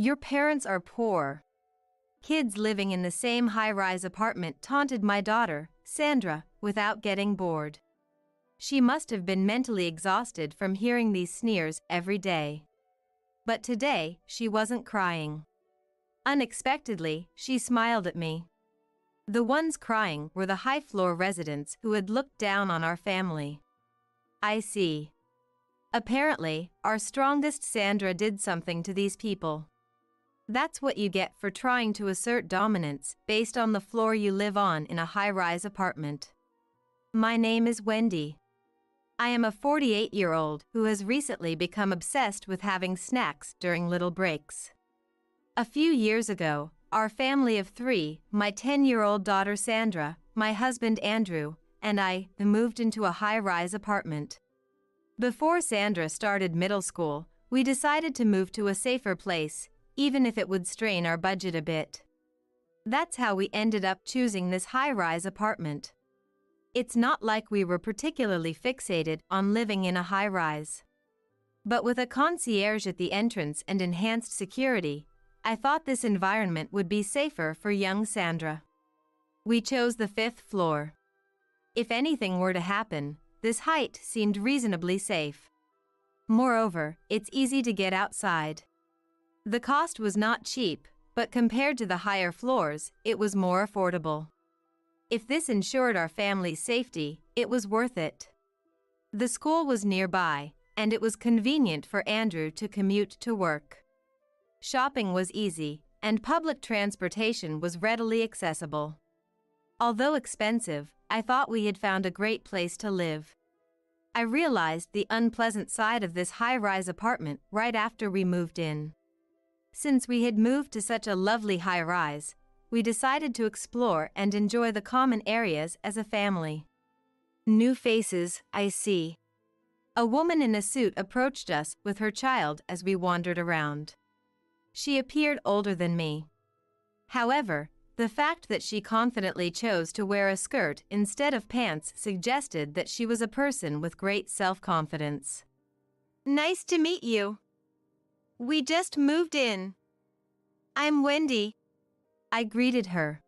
Your parents are poor. Kids living in the same high-rise apartment taunted my daughter, Sandra, without getting bored. She must have been mentally exhausted from hearing these sneers every day. But today, she wasn't crying. Unexpectedly, she smiled at me. The ones crying were the high-floor residents who had looked down on our family. I see. Apparently, our strongest Sandra did something to these people. That's what you get for trying to assert dominance based on the floor you live on in a high-rise apartment. My name is Wendy. I am a 48-year-old who has recently become obsessed with having snacks during little breaks. A few years ago, our family of 3, my 10-year-old daughter Sandra, my husband Andrew, and I, moved into a high-rise apartment. Before Sandra started middle school, we decided to move to a safer place, even if it would strain our budget a bit. That's how we ended up choosing this high-rise apartment. It's not like we were particularly fixated on living in a high-rise. But with a concierge at the entrance and enhanced security, I thought this environment would be safer for young Sandra. We chose the 5th floor. If anything were to happen, this height seemed reasonably safe. Moreover, it's easy to get outside. The cost was not cheap, but compared to the higher floors, it was more affordable. If this ensured our family's safety, it was worth it. The school was nearby, and it was convenient for Andrew to commute to work. Shopping was easy, and public transportation was readily accessible. Although expensive, I thought we had found a great place to live. I realized the unpleasant side of this high-rise apartment right after we moved in. Since we had moved to such a lovely high-rise, we decided to explore and enjoy the common areas as a family. New faces, I see. A woman in a suit approached us with her child as we wandered around. She appeared older than me. However, the fact that she confidently chose to wear a skirt instead of pants suggested that she was a person with great self-confidence. Nice to meet you. We just moved in. I'm Wendy. I greeted her.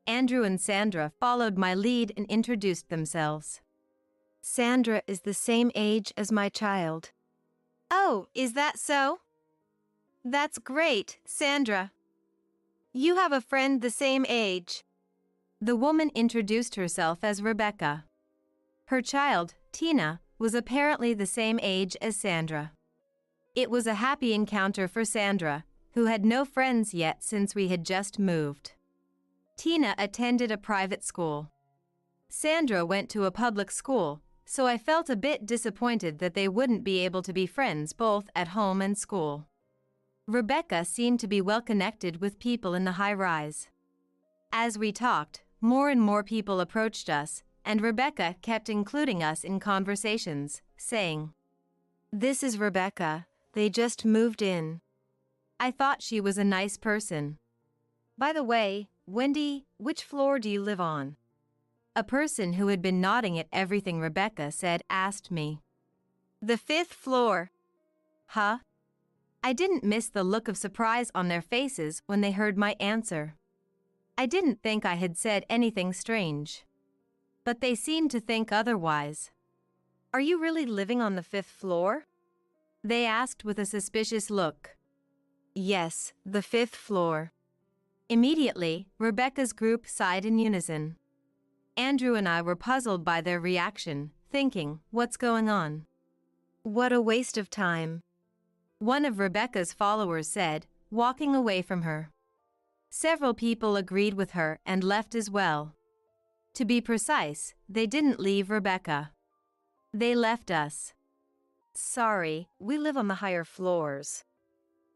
Andrew and Sandra followed my lead and introduced themselves. Sandra is the same age as my child. Oh, is that so? That's great, Sandra. You have a friend the same age. The woman introduced herself as Rebecca. Her child, Tina, was apparently the same age as Sandra. It was a happy encounter for Sandra, who had no friends yet since we had just moved. Tina attended a private school. Sandra went to a public school, so I felt a bit disappointed that they wouldn't be able to be friends both at home and school. Rebecca seemed to be well connected with people in the high-rise. As we talked, more and more people approached us, and Rebecca kept including us in conversations, saying, "This is Rebecca. They just moved in." I thought she was a nice person. By the way, Wendy, which floor do you live on? A person who had been nodding at everything Rebecca said asked me. The 5th floor. Huh? I didn't miss the look of surprise on their faces when they heard my answer. I didn't think I had said anything strange. But they seemed to think otherwise. Are you really living on the 5th floor? They asked with a suspicious look. Yes, the 5th floor. Immediately, Rebecca's group sighed in unison. Andrew and I were puzzled by their reaction, thinking, what's going on? What a waste of time. One of Rebecca's followers said, walking away from her. Several people agreed with her and left as well. To be precise, they didn't leave Rebecca. They left us. Sorry, we live on the higher floors,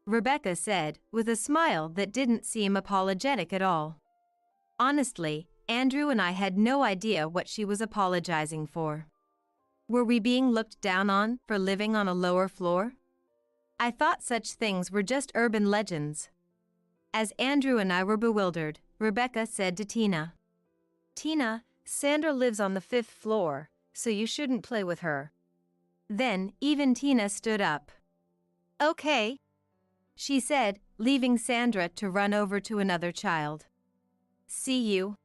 Rebecca said, with a smile that didn't seem apologetic at all. Honestly, Andrew and I had no idea what she was apologizing for. Were we being looked down on for living on a lower floor? I thought such things were just urban legends. As Andrew and I were bewildered, Rebecca said to Tina, Tina, Sandra lives on the 5th floor, so you shouldn't play with her. Then, even Tina stood up. Okay, she said, leaving Sandra to run over to another child. "See you,"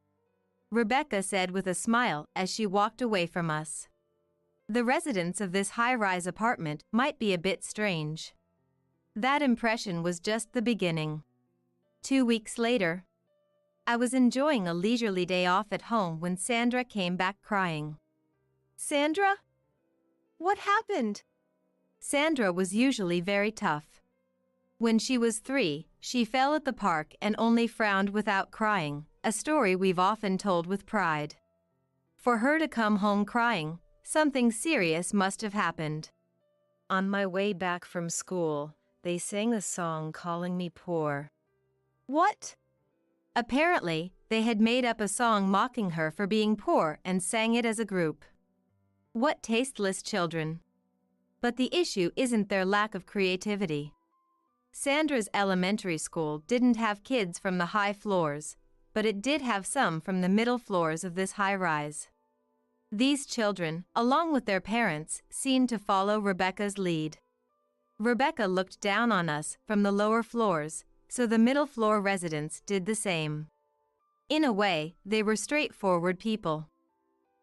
Rebecca said with a smile as she walked away from us. The residents of this high-rise apartment might be a bit strange. That impression was just the beginning. 2 weeks later, I was enjoying a leisurely day off at home when Sandra came back crying. "Sandra? What happened?" Sandra was usually very tough. When she was 3, she fell at the park and only frowned without crying, a story we've often told with pride. For her to come home crying, something serious must have happened. On my way back from school, they sang a song calling me poor. What? Apparently, they had made up a song mocking her for being poor and sang it as a group. What tasteless children. But the issue isn't their lack of creativity. Sandra's elementary school didn't have kids from the high floors, but it did have some from the middle floors of this high-rise. These children, along with their parents, seemed to follow Rebecca's lead. Rebecca looked down on us from the lower floors, so the middle floor residents did the same. In a way, they were straightforward people.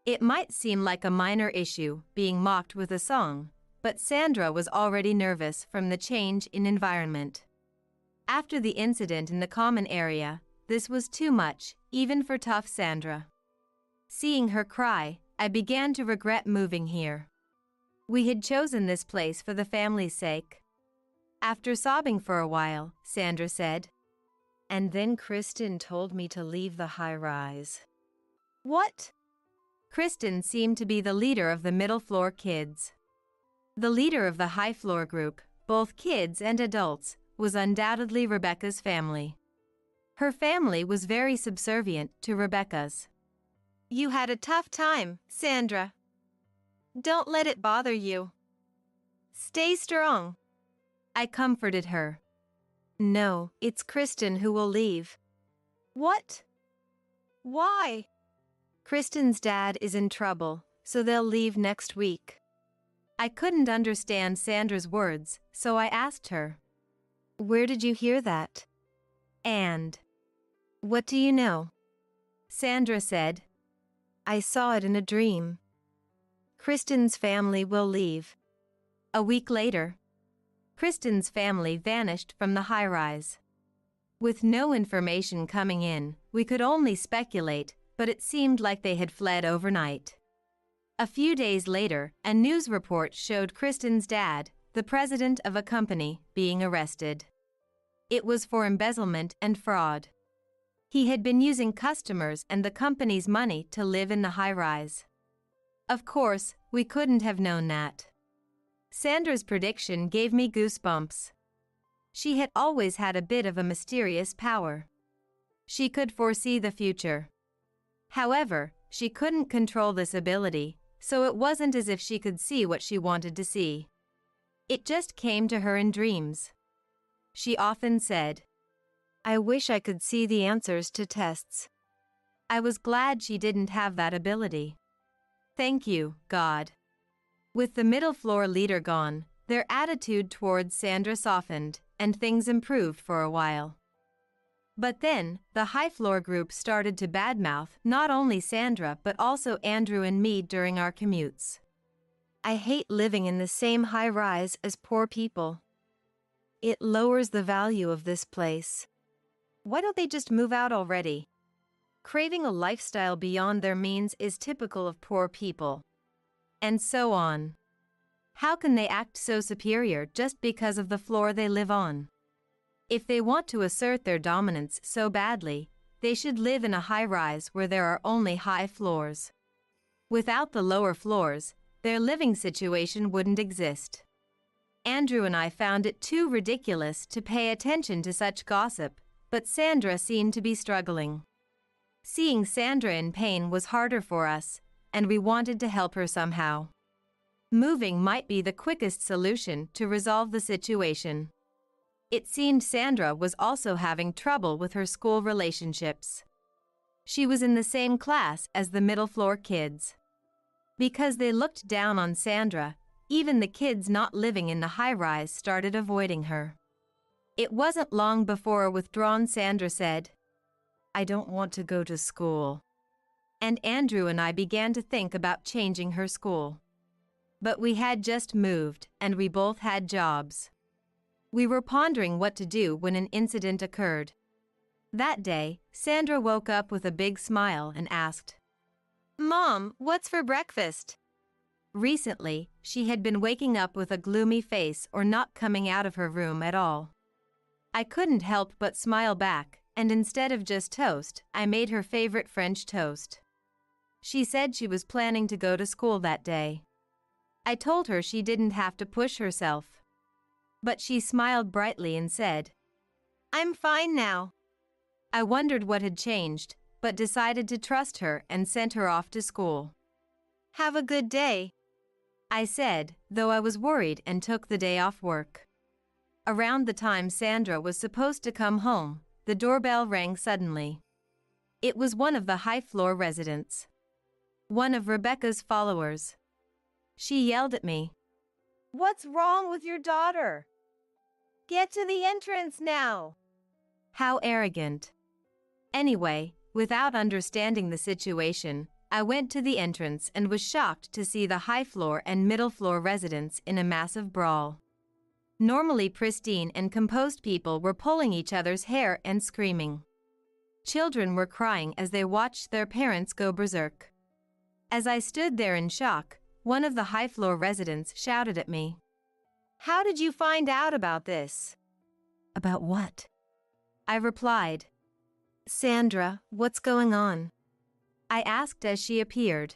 It might seem like a minor issue, being mocked with a song, but Sandra was already nervous from the change in environment. After the incident in the common area, this was too much, even for tough Sandra. Seeing her cry, I began to regret moving here. We had chosen this place for the family's sake. After sobbing for a while, Sandra said, "And then Kristen told me to leave the high-rise." What? Kristen seemed to be the leader of the middle floor kids. The leader of the high floor group, both kids and adults, was undoubtedly Rebecca's family. Her family was very subservient to Rebecca's. "You had a tough time, Sandra. Don't let it bother you. Stay strong." I comforted her. "No, it's Kristen who will leave." What? Why? Kristen's dad is in trouble, so they'll leave next week. I couldn't understand Sandra's words, so I asked her, "Where did you hear that? And what do you know?" Sandra said, "I saw it in a dream. Kristen's family will leave." A week later, Kristen's family vanished from the high-rise. With no information coming in, we could only speculate, but it seemed like they had fled overnight. A few days later, a news report showed Kristen's dad, the president of a company, being arrested. It was for embezzlement and fraud. He had been using customers and the company's money to live in the high-rise. Of course, we couldn't have known that. Sandra's prediction gave me goosebumps. She had always had a bit of a mysterious power. She could foresee the future. However, she couldn't control this ability, so it wasn't as if she could see what she wanted to see. It just came to her in dreams. She often said, "I wish I could see the answers to tests." I was glad she didn't have that ability. Thank you, God. With the middle floor leader gone, their attitude towards Sandra softened, and things improved for a while. But then, the high floor group started to badmouth not only Sandra but also Andrew and me during our commutes. "I hate living in the same high-rise as poor people. It lowers the value of this place. Why don't they just move out already?" Craving a lifestyle beyond their means is typical of poor people. And so on. How can they act so superior just because of the floor they live on? If they want to assert their dominance so badly, they should live in a high-rise where there are only high floors. Without the lower floors, their living situation wouldn't exist. Andrew and I found it too ridiculous to pay attention to such gossip, but Sandra seemed to be struggling. Seeing Sandra in pain was harder for us, and we wanted to help her somehow. Moving might be the quickest solution to resolve the situation. It seemed Sandra was also having trouble with her school relationships. She was in the same class as the middle floor kids. Because they looked down on Sandra, even the kids not living in the high-rise started avoiding her. It wasn't long before a withdrawn Sandra said, "I don't want to go to school." And Andrew and I began to think about changing her school. But we had just moved, and we both had jobs. We were pondering what to do when an incident occurred. That day, Sandra woke up with a big smile and asked, "Mom, what's for breakfast?" Recently, she had been waking up with a gloomy face or not coming out of her room at all. I couldn't help but smile back, and instead of just toast, I made her favorite French toast. She said she was planning to go to school that day. I told her she didn't have to push herself. But she smiled brightly and said, "I'm fine now." I wondered what had changed, but decided to trust her and sent her off to school. "Have a good day," I said, though I was worried, and took the day off work. Around the time Sandra was supposed to come home, the doorbell rang suddenly. It was one of the high-floor residents. One of Rebecca's followers. She yelled at me, "What's wrong with your daughter? Get to the entrance now." How arrogant. Anyway, without understanding the situation, I went to the entrance and was shocked to see the high-floor and middle-floor residents in a massive brawl. Normally pristine and composed people were pulling each other's hair and screaming. Children were crying as they watched their parents go berserk. As I stood there in shock, one of the high-floor residents shouted at me, "How did you find out about this?" "About what?" I replied. "Sandra, what's going on?" I asked as she appeared.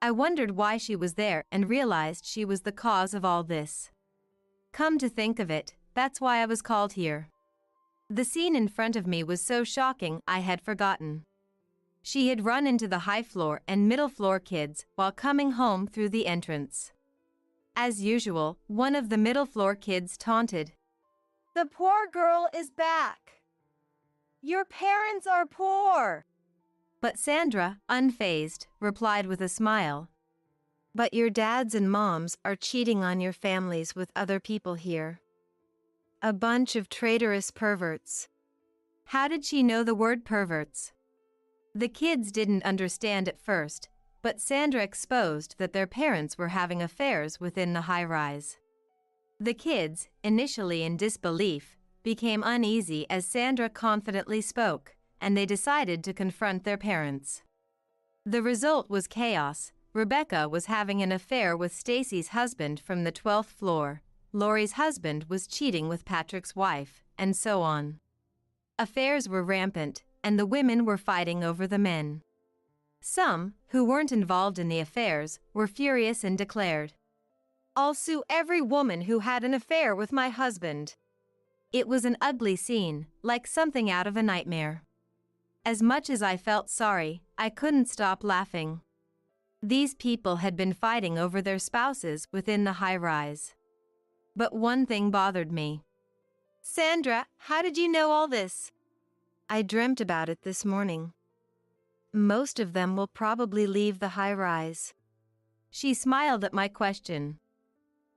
I wondered why she was there and realized she was the cause of all this. Come to think of it, that's why I was called here. The scene in front of me was so shocking I had forgotten. She had run into the high-floor and middle-floor kids while coming home through the entrance. As usual, one of the middle-floor kids taunted, "The poor girl is back. Your parents are poor." But Sandra, unfazed, replied with a smile, "But your dads and moms are cheating on your families with other people here. A bunch of traitorous perverts." How did she know the word perverts? The kids didn't understand at first, but Sandra exposed that their parents were having affairs within the high-rise. The kids, initially in disbelief, became uneasy as Sandra confidently spoke, and they decided to confront their parents. The result was chaos. Rebecca was having an affair with Stacy's husband from the 12th floor, Lori's husband was cheating with Patrick's wife, and so on. Affairs were rampant, and the women were fighting over the men. Some, who weren't involved in the affairs, were furious and declared, "I'll sue every woman who had an affair with my husband." It was an ugly scene, like something out of a nightmare. As much as I felt sorry, I couldn't stop laughing. These people had been fighting over their spouses within the high-rise. But one thing bothered me. "Sandra, how did you know all this?" "I dreamt about it this morning. Most of them will probably leave the high-rise." She smiled at my question.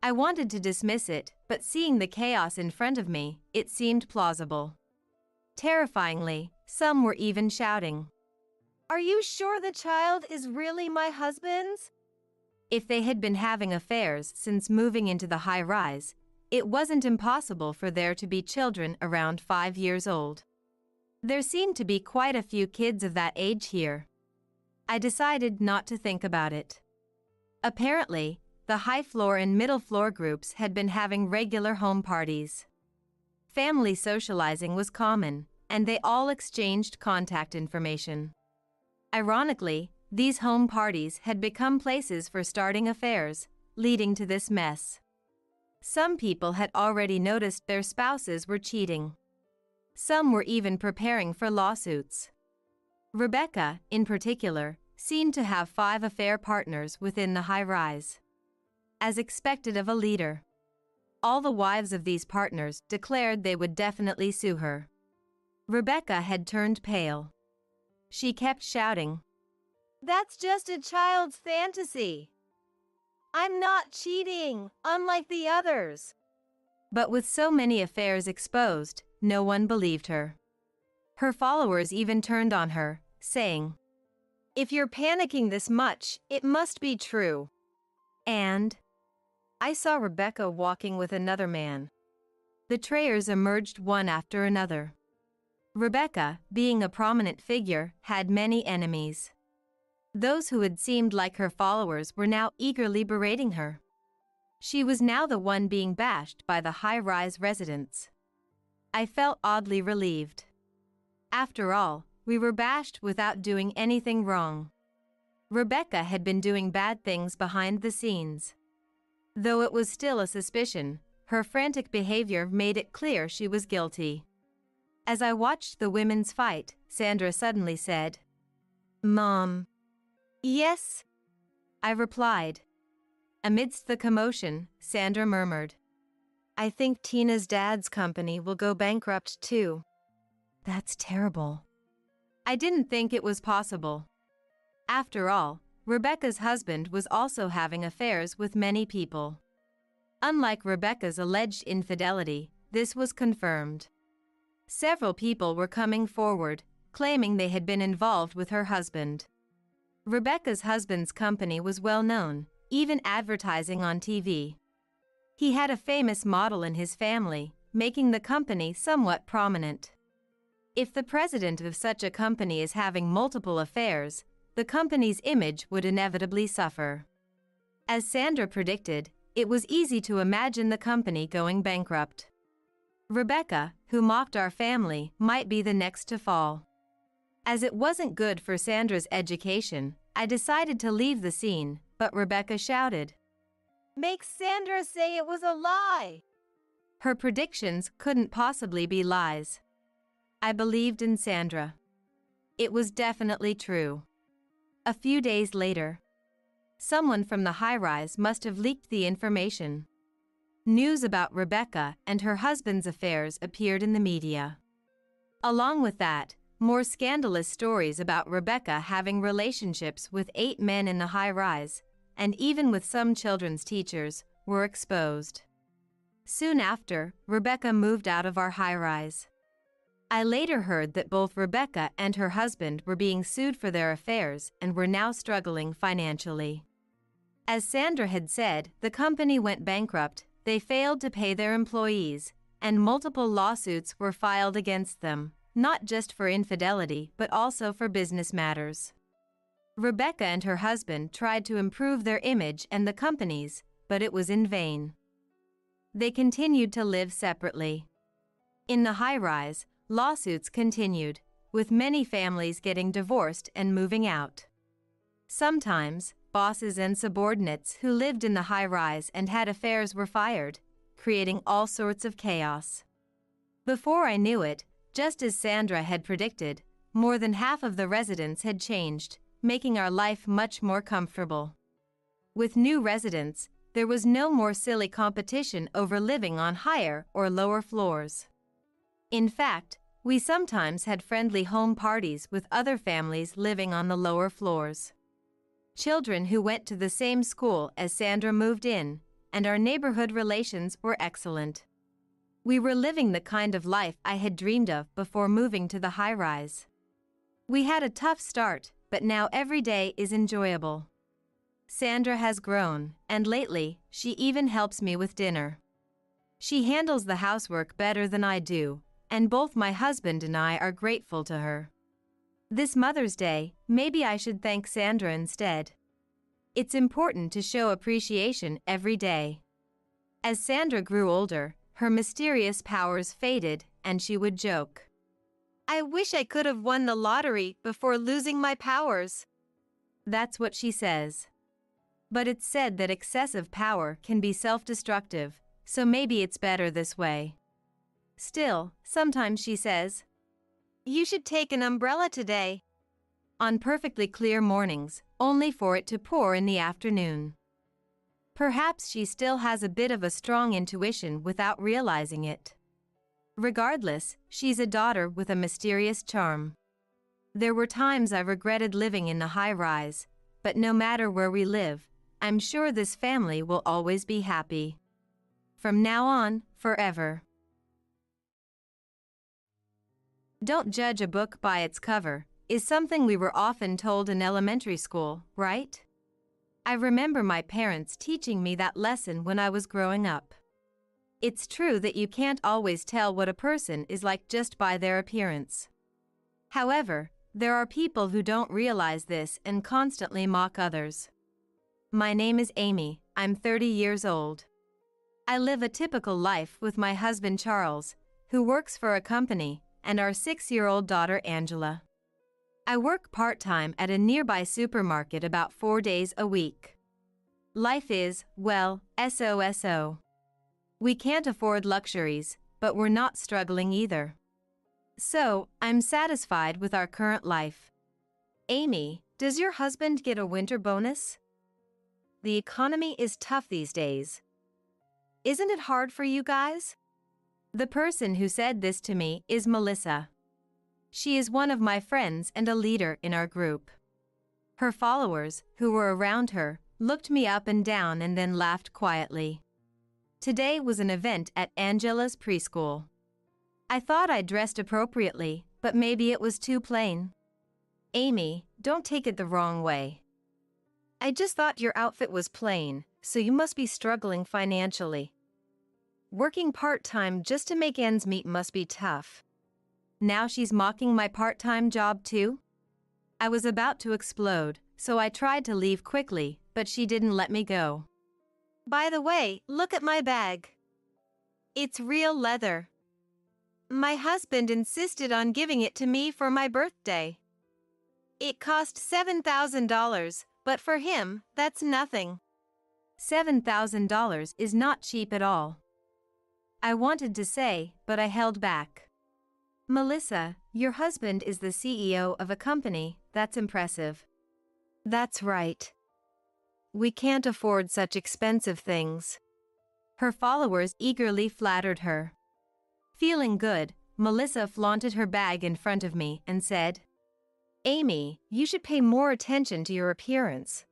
I wanted to dismiss it, but seeing the chaos in front of me, it seemed plausible. Terrifyingly, some were even shouting, "Are you sure the child is really my husband's?" If they had been having affairs since moving into the high-rise, it wasn't impossible for there to be children around 5 years old. There seemed to be quite a few kids of that age here. I decided not to think about it. Apparently, the high-floor and middle-floor groups had been having regular home parties. Family socializing was common, and they all exchanged contact information. Ironically, these home parties had become places for starting affairs, leading to this mess. Some people had already noticed their spouses were cheating. Some were even preparing for lawsuits. Rebecca, in particular, seemed to have 5 affair partners within the high-rise. As expected of a leader. All the wives of these partners declared they would definitely sue her. Rebecca had turned pale. She kept shouting, "That's just a child's fantasy. I'm not cheating, unlike the others." But with so many affairs exposed, no one believed her. Her followers even turned on her, saying, "If you're panicking this much, it must be true." And I saw Rebecca walking with another man. Betrayers emerged one after another. Rebecca, being a prominent figure, had many enemies. Those who had seemed like her followers were now eagerly berating her. She was now the one being bashed by the high-rise residents. I felt oddly relieved. After all, we were bashed without doing anything wrong. Rebecca had been doing bad things behind the scenes. Though it was still a suspicion, her frantic behavior made it clear she was guilty. As I watched the women's fight, Sandra suddenly said, "Mom." "Yes," I replied. Amidst the commotion, Sandra murmured, "I think Tina's dad's company will go bankrupt too." "That's terrible." I didn't think it was possible. After all, Rebecca's husband was also having affairs with many people. Unlike Rebecca's alleged infidelity, this was confirmed. Several people were coming forward, claiming they had been involved with her husband. Rebecca's husband's company was well known, even advertising on TV. He had a famous model in his family, making the company somewhat prominent. If the president of such a company is having multiple affairs, the company's image would inevitably suffer. As Sandra predicted, it was easy to imagine the company going bankrupt. Rebecca, who mocked our family, might be the next to fall. As it wasn't good for Sandra's education, I decided to leave the scene, but Rebecca shouted, "Make Sandra say it was a lie!" Her predictions couldn't possibly be lies. I believed in Sandra. It was definitely true. A few days later, someone from the high-rise must have leaked the information. News about Rebecca and her husband's affairs appeared in the media. Along with that, more scandalous stories about Rebecca having relationships with 8 men in the high-rise, and even with some children's teachers, were exposed. Soon after, Rebecca moved out of our high-rise. I later heard that both Rebecca and her husband were being sued for their affairs and were now struggling financially. As Sandra had said, the company went bankrupt, they failed to pay their employees, and multiple lawsuits were filed against them, not just for infidelity but also for business matters. Rebecca and her husband tried to improve their image and the company's, but it was in vain. They continued to live separately. In the high-rise, lawsuits continued, with many families getting divorced and moving out. Sometimes, bosses and subordinates who lived in the high-rise and had affairs were fired, creating all sorts of chaos. Before I knew it, just as Sandra had predicted, more than half of the residents had changed, making our life much more comfortable. With new residents, there was no more silly competition over living on higher or lower floors. In fact, we sometimes had friendly home parties with other families living on the lower floors. Children who went to the same school as Sandra moved in, and our neighborhood relations were excellent. We were living the kind of life I had dreamed of before moving to the high-rise. We had a tough start, but now every day is enjoyable. Sandra has grown, and lately, she even helps me with dinner. She handles the housework better than I do, and both my husband and I are grateful to her. This Mother's Day, maybe I should thank Sandra instead. It's important to show appreciation every day. As Sandra grew older, her mysterious powers faded, and she would joke, "I wish I could have won the lottery before losing my powers." That's what she says. But it's said that excessive power can be self-destructive, so maybe it's better this way. Still, sometimes she says, "You should take an umbrella today," on perfectly clear mornings, only for it to pour in the afternoon. Perhaps she still has a bit of a strong intuition without realizing it. Regardless, she's a daughter with a mysterious charm. There were times I regretted living in the high-rise, but no matter where we live, I'm sure this family will always be happy. From now on, forever. Don't judge a book by its cover is something we were often told in elementary school, right? I remember my parents teaching me that lesson when I was growing up. It's true that you can't always tell what a person is like just by their appearance. However, there are people who don't realize this and constantly mock others. My name is Amy, I'm 30 years old. I live a typical life with my husband Charles, who works for a company, and our 6-year-old daughter Angela. I work part-time at a nearby supermarket about 4 days a week. Life is, well, so. We can't afford luxuries, but we're not struggling either. So, I'm satisfied with our current life. Amy, does your husband get a winter bonus? The economy is tough these days. Isn't it hard for you guys? The person who said this to me is Melissa. She is one of my friends and a leader in our group. Her followers, who were around her, looked me up and down and then laughed quietly. Today was an event at Angela's preschool. I thought I dressed appropriately, but maybe it was too plain. Amy, don't take it the wrong way. I just thought your outfit was plain, so you must be struggling financially. Working part-time just to make ends meet must be tough. Now she's mocking my part-time job too? I was about to explode, so I tried to leave quickly, but she didn't let me go. By the way, look at my bag. It's real leather. My husband insisted on giving it to me for my birthday. It cost $7,000, but for him, that's nothing. $7,000 is not cheap at all. I wanted to say, but I held back. Melissa, your husband is the CEO of a company, that's impressive. That's right. We can't afford such expensive things. Her followers eagerly flattered her. Feeling good, Melissa flaunted her bag in front of me and said, Amy, you should pay more attention to your appearance.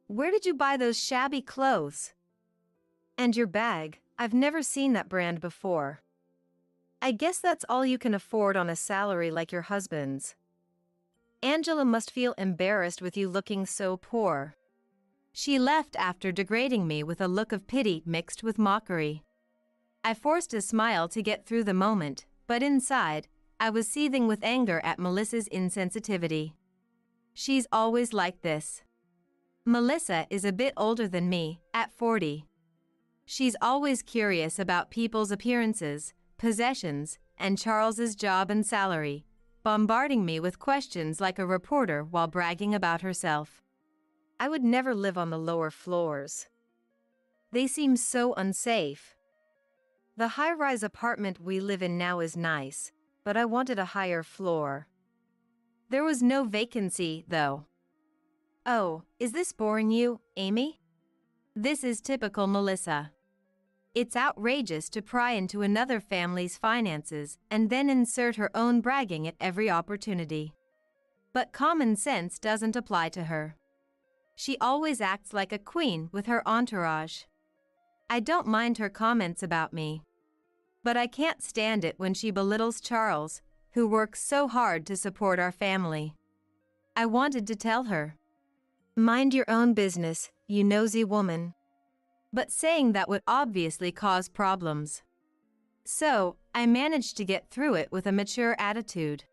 Where did you buy those shabby clothes? And your bag, I've never seen that brand before. I guess that's all you can afford on a salary like your husband's. Angela must feel embarrassed with you looking so poor. She left after degrading me with a look of pity mixed with mockery. I forced a smile to get through the moment, but inside, I was seething with anger at Melissa's insensitivity. She's always like this. Melissa is a bit older than me, at 40. She's always curious about people's appearances, possessions, and Charles's job and salary, bombarding me with questions like a reporter while bragging about herself. I would never live on the lower floors. They seem so unsafe. The high-rise apartment we live in now is nice, but I wanted a higher floor. There was no vacancy, though. Oh, is this boring you, Amy? This is typical Melissa. It's outrageous to pry into another family's finances and then insert her own bragging at every opportunity. But common sense doesn't apply to her. She always acts like a queen with her entourage. I don't mind her comments about me. But I can't stand it when she belittles Charles, who works so hard to support our family. I wanted to tell her, mind your own business, you nosy woman. But saying that would obviously cause problems. So, I managed to get through it with a mature attitude.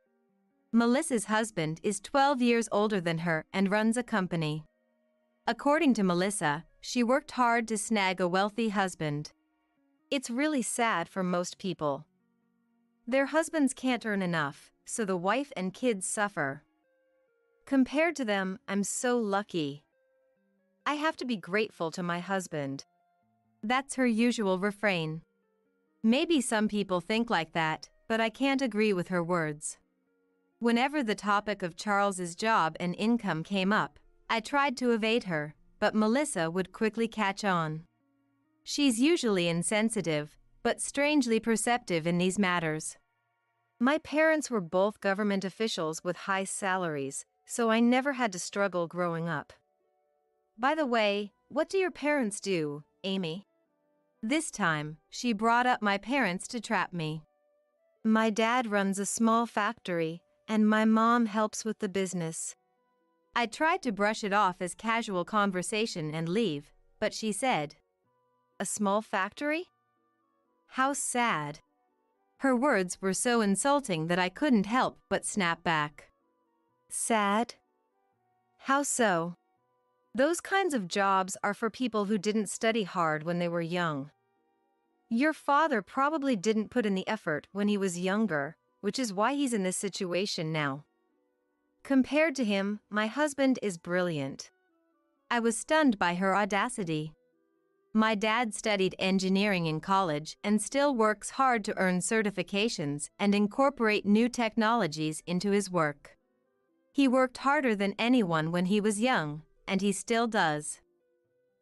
Melissa's husband is 12 years older than her and runs a company. According to Melissa, she worked hard to snag a wealthy husband. It's really sad for most people. Their husbands can't earn enough, so the wife and kids suffer. Compared to them, I'm so lucky. I have to be grateful to my husband. That's her usual refrain. Maybe some people think like that, but I can't agree with her words. Whenever the topic of Charles's job and income came up, I tried to evade her, but Melissa would quickly catch on. She's usually insensitive, but strangely perceptive in these matters. My parents were both government officials with high salaries, so I never had to struggle growing up. By the way, what do your parents do, Amy? This time, she brought up my parents to trap me. My dad runs a small factory, and my mom helps with the business. I tried to brush it off as casual conversation and leave, but she said, "A small factory? How sad." Her words were so insulting that I couldn't help but snap back. Sad? How so? Those kinds of jobs are for people who didn't study hard when they were young. Your father probably didn't put in the effort when he was younger, which is why he's in this situation now. Compared to him, my husband is brilliant. I was stunned by her audacity. My dad studied engineering in college and still works hard to earn certifications and incorporate new technologies into his work. He worked harder than anyone when he was young, and he still does.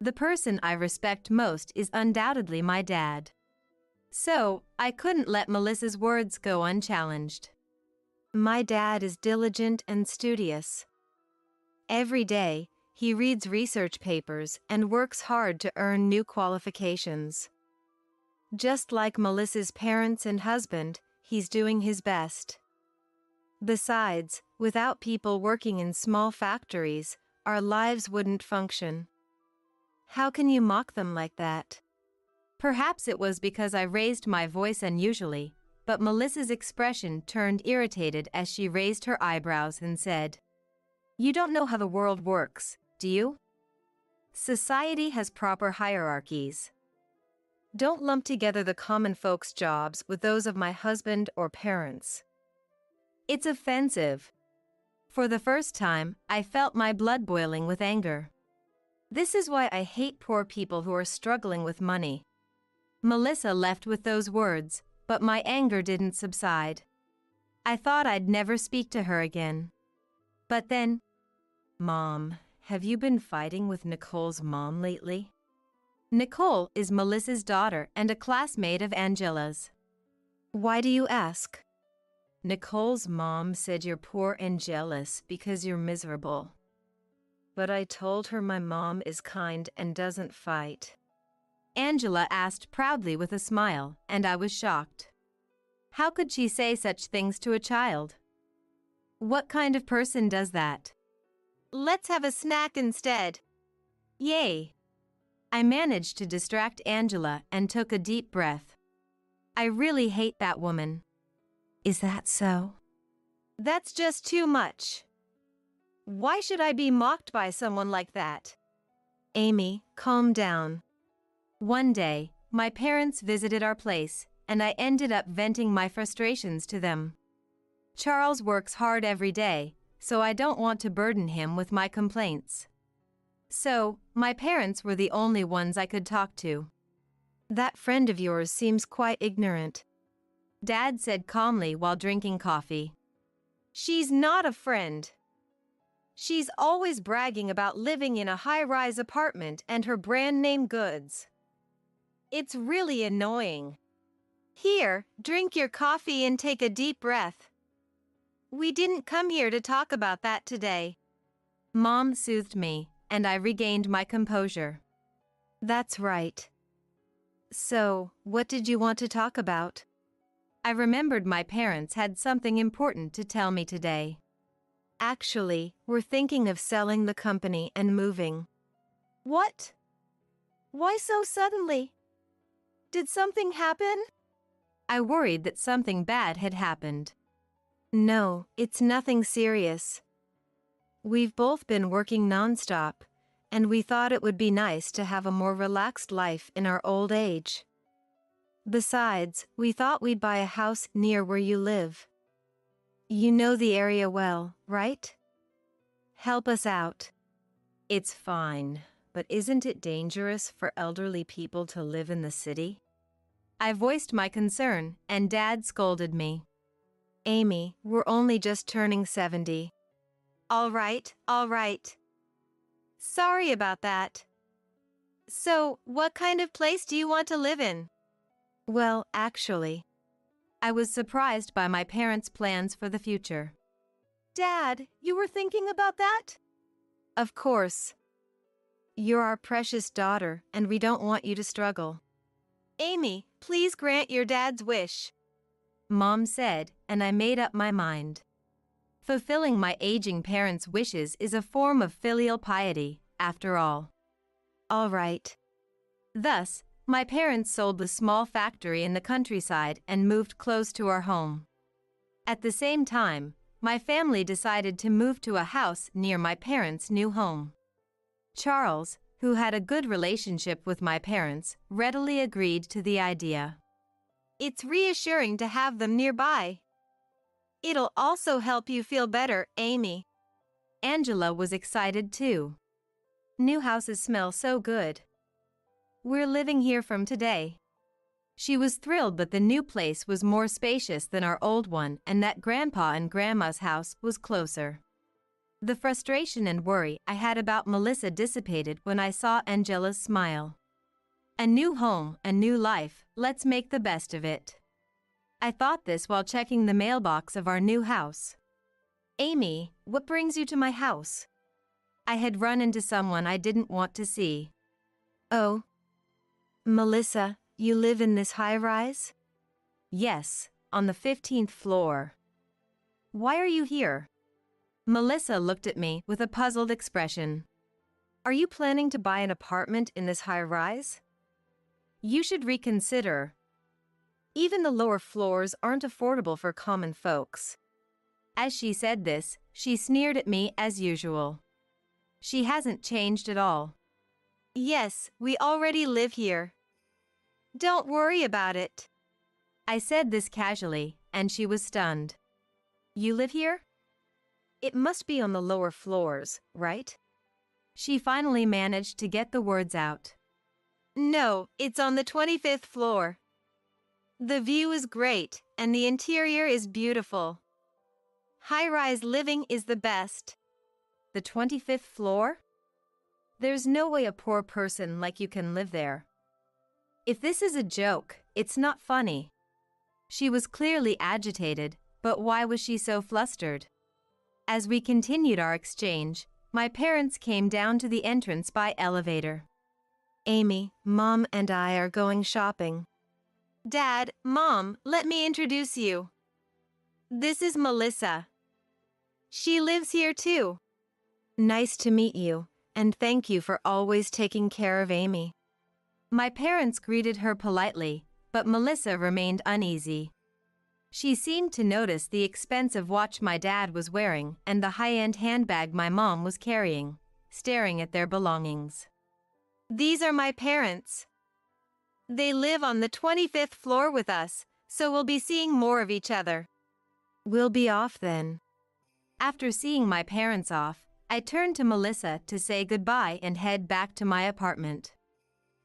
The person I respect most is undoubtedly my dad. So, I couldn't let Melissa's words go unchallenged. My dad is diligent and studious. Every day, he reads research papers and works hard to earn new qualifications. Just like Melissa's parents and husband, he's doing his best. Besides, without people working in small factories, our lives wouldn't function. How can you mock them like that? Perhaps it was because I raised my voice unusually, but Melissa's expression turned irritated as she raised her eyebrows and said, "You don't know how the world works, do you? Society has proper hierarchies. Don't lump together the common folks' jobs with those of my husband or parents." It's offensive. For the first time, I felt my blood boiling with anger. This is why I hate poor people who are struggling with money. Melissa left with those words, but my anger didn't subside. I thought I'd never speak to her again. But then, "Mom, have you been fighting with Nicole's mom lately?" Nicole is Melissa's daughter and a classmate of Angela's. "Why do you ask?" "Nicole's mom said you're poor and jealous because you're miserable. But I told her my mom is kind and doesn't fight." Angela asked proudly with a smile, and I was shocked. How could she say such things to a child? What kind of person does that? "Let's have a snack instead." Yay! I managed to distract Angela and took a deep breath. I really hate that woman. Is that so? That's just too much. Why should I be mocked by someone like that? Amy, calm down. One day, my parents visited our place, and I ended up venting my frustrations to them. Charles works hard every day, so I don't want to burden him with my complaints. So, my parents were the only ones I could talk to. "That friend of yours seems quite ignorant," Dad said calmly while drinking coffee. "She's not a friend. She's always bragging about living in a high-rise apartment and her brand-name goods. It's really annoying. Here, drink your coffee and take a deep breath. We didn't come here to talk about that today." Mom soothed me, and I regained my composure. "That's right. So, what did you want to talk about?" I remembered my parents had something important to tell me today. "Actually, we're thinking of selling the company and moving." "What? Why so suddenly? Did something happen?" I worried that something bad had happened. "No, it's nothing serious. We've both been working nonstop, and we thought it would be nice to have a more relaxed life in our old age. Besides, we thought we'd buy a house near where you live. You know the area well, right? Help us out." "It's fine, but isn't it dangerous for elderly people to live in the city?" I voiced my concern, and Dad scolded me. "Amy, we're only just turning 70. All right. Sorry about that. So, what kind of place do you want to live in?" "Well, actually," I was surprised by my parents' plans for the future. "Dad, you were thinking about that?" "Of course. You're our precious daughter, and we don't want you to struggle. Amy, please grant your dad's wish, Mom said, and I made up my mind. Fulfilling my aging parents' wishes is a form of filial piety, after all. All right. Thus, my parents sold the small factory in the countryside and moved close to our home. At the same time, my family decided to move to a house near my parents' new home. Charles, who had a good relationship with my parents, readily agreed to the idea. It's reassuring to have them nearby. It'll also help you feel better, Amy. Angela was excited too. New houses smell so good. We're living here from today. She was thrilled that the new place was more spacious than our old one and that Grandpa and Grandma's house was closer. The frustration and worry I had about Melissa dissipated when I saw Angela's smile. A new home, a new life, let's make the best of it. I thought this while checking the mailbox of our new house. Amy, what brings you to my house? I had run into someone I didn't want to see. Oh. Melissa, you live in this high-rise? Yes, on the 15th floor. Why are you here? Melissa looked at me with a puzzled expression. Are you planning to buy an apartment in this high-rise? You should reconsider. Even the lower floors aren't affordable for common folks. As she said this, she sneered at me as usual. She hasn't changed at all. Yes, we already live here. Don't worry about it. I said this casually, and she was stunned. You live here? It must be on the lower floors, right? She finally managed to get the words out. No, it's on the 25th floor. The view is great, and the interior is beautiful. High-rise living is the best. The 25th floor? There's no way a poor person like you can live there. If this is a joke, it's not funny. She was clearly agitated, but why was she so flustered? As we continued our exchange, my parents came down to the entrance by elevator. Amy, Mom and I are going shopping. Dad, Mom, let me introduce you. This is Melissa. She lives here too. Nice to meet you, and thank you for always taking care of Amy. My parents greeted her politely, but Melissa remained uneasy. She seemed to notice the expensive watch my dad was wearing and the high-end handbag my mom was carrying, staring at their belongings. These are my parents. They live on the 25th floor with us, so we'll be seeing more of each other. We'll be off then. After seeing my parents off, I turned to Melissa to say goodbye and head back to my apartment.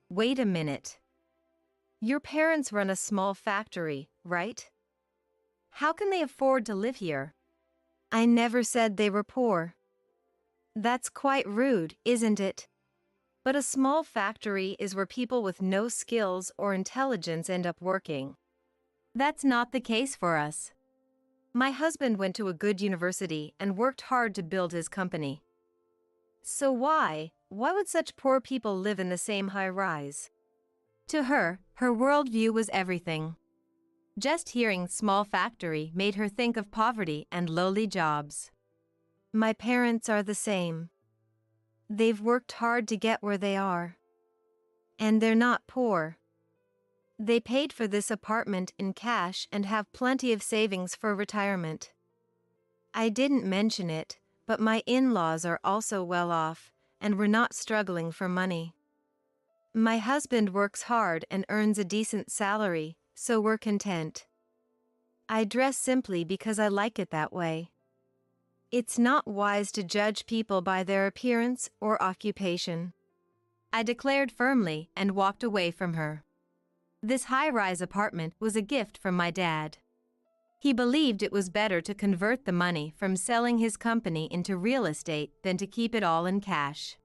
Wait a minute. Your parents run a small factory, right? How can they afford to live here? I never said they were poor. That's quite rude, isn't it? But a small factory is where people with no skills or intelligence end up working. That's not the case for us. My husband went to a good university and worked hard to build his company. So why would such poor people live in the same high-rise? To her, her worldview was everything. Just hearing small factory made her think of poverty and lowly jobs. My parents are the same. They've worked hard to get where they are. And they're not poor. They paid for this apartment in cash and have plenty of savings for retirement. I didn't mention it, but my in-laws are also well off, and we're not struggling for money. My husband works hard and earns a decent salary, so we're content. I dress simply because I like it that way. It's not wise to judge people by their appearance or occupation. I declared firmly and walked away from her. This high-rise apartment was a gift from my dad. He believed it was better to convert the money from selling his company into real estate than to keep it all in cash.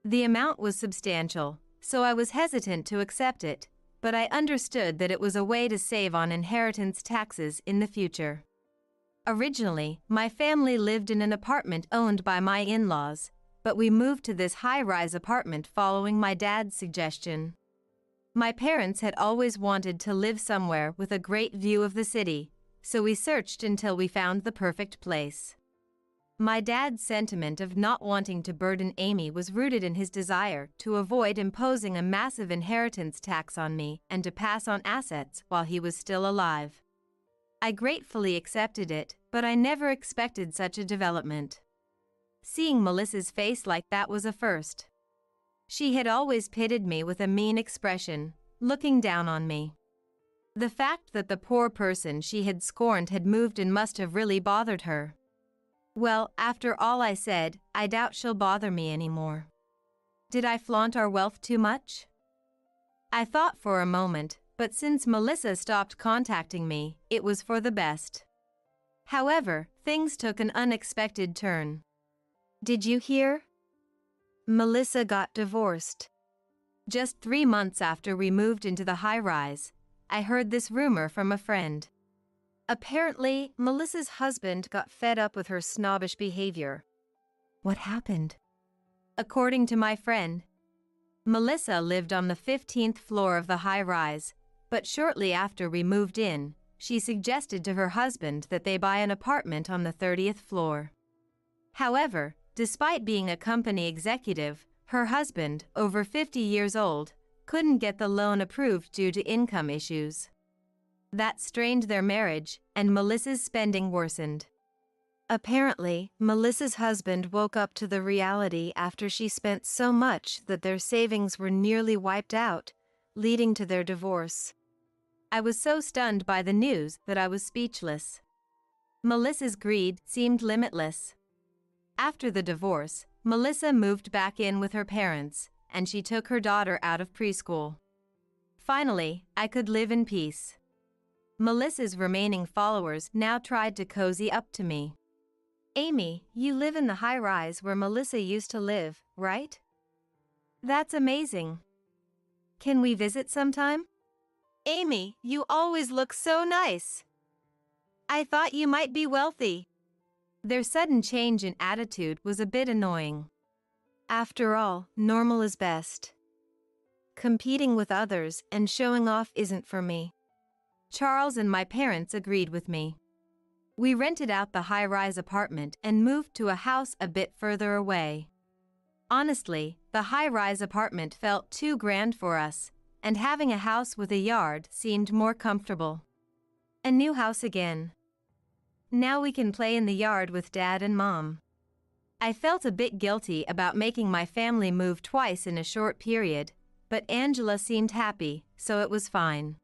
The amount was substantial, so I was hesitant to accept it, but I understood that it was a way to save on inheritance taxes in the future. Originally, my family lived in an apartment owned by my in-laws, but we moved to this high-rise apartment following my dad's suggestion. My parents had always wanted to live somewhere with a great view of the city, so we searched until we found the perfect place. My dad's sentiment of not wanting to burden Amy was rooted in his desire to avoid imposing a massive inheritance tax on me and to pass on assets while he was still alive. I gratefully accepted it, but I never expected such a development. Seeing Melissa's face like that was a first. She had always pitted me with a mean expression, looking down on me. The fact that the poor person she had scorned had moved in must have really bothered her. Well, after all I said, I doubt she'll bother me anymore. Did I flaunt our wealth too much? I thought for a moment, but since Melissa stopped contacting me, it was for the best. However, things took an unexpected turn. Did you hear? Melissa got divorced. Just 3 months after we moved into the high-rise, I heard this rumor from a friend. Apparently, Melissa's husband got fed up with her snobbish behavior. What happened? According to my friend, Melissa lived on the 15th floor of the high-rise, but shortly after we moved in, she suggested to her husband that they buy an apartment on the 30th floor. However, despite being a company executive, her husband, over 50 years old, couldn't get the loan approved due to income issues. That strained their marriage, and Melissa's spending worsened. Apparently, Melissa's husband woke up to the reality after she spent so much that their savings were nearly wiped out, leading to their divorce. I was so stunned by the news that I was speechless. Melissa's greed seemed limitless. After the divorce, Melissa moved back in with her parents, and she took her daughter out of preschool. Finally, I could live in peace. Melissa's remaining followers now tried to cozy up to me. Amy, you live in the high-rise where Melissa used to live, right? That's amazing. Can we visit sometime? Amy, you always look so nice. I thought you might be wealthy. Their sudden change in attitude was a bit annoying. After all, normal is best. Competing with others and showing off isn't for me. Charles and my parents agreed with me. We rented out the high-rise apartment and moved to a house a bit further away. Honestly, the high-rise apartment felt too grand for us, and having a house with a yard seemed more comfortable. A new house again. Now we can play in the yard with Dad and Mom. I felt a bit guilty about making my family move twice in a short period, but Angela seemed happy, so it was fine.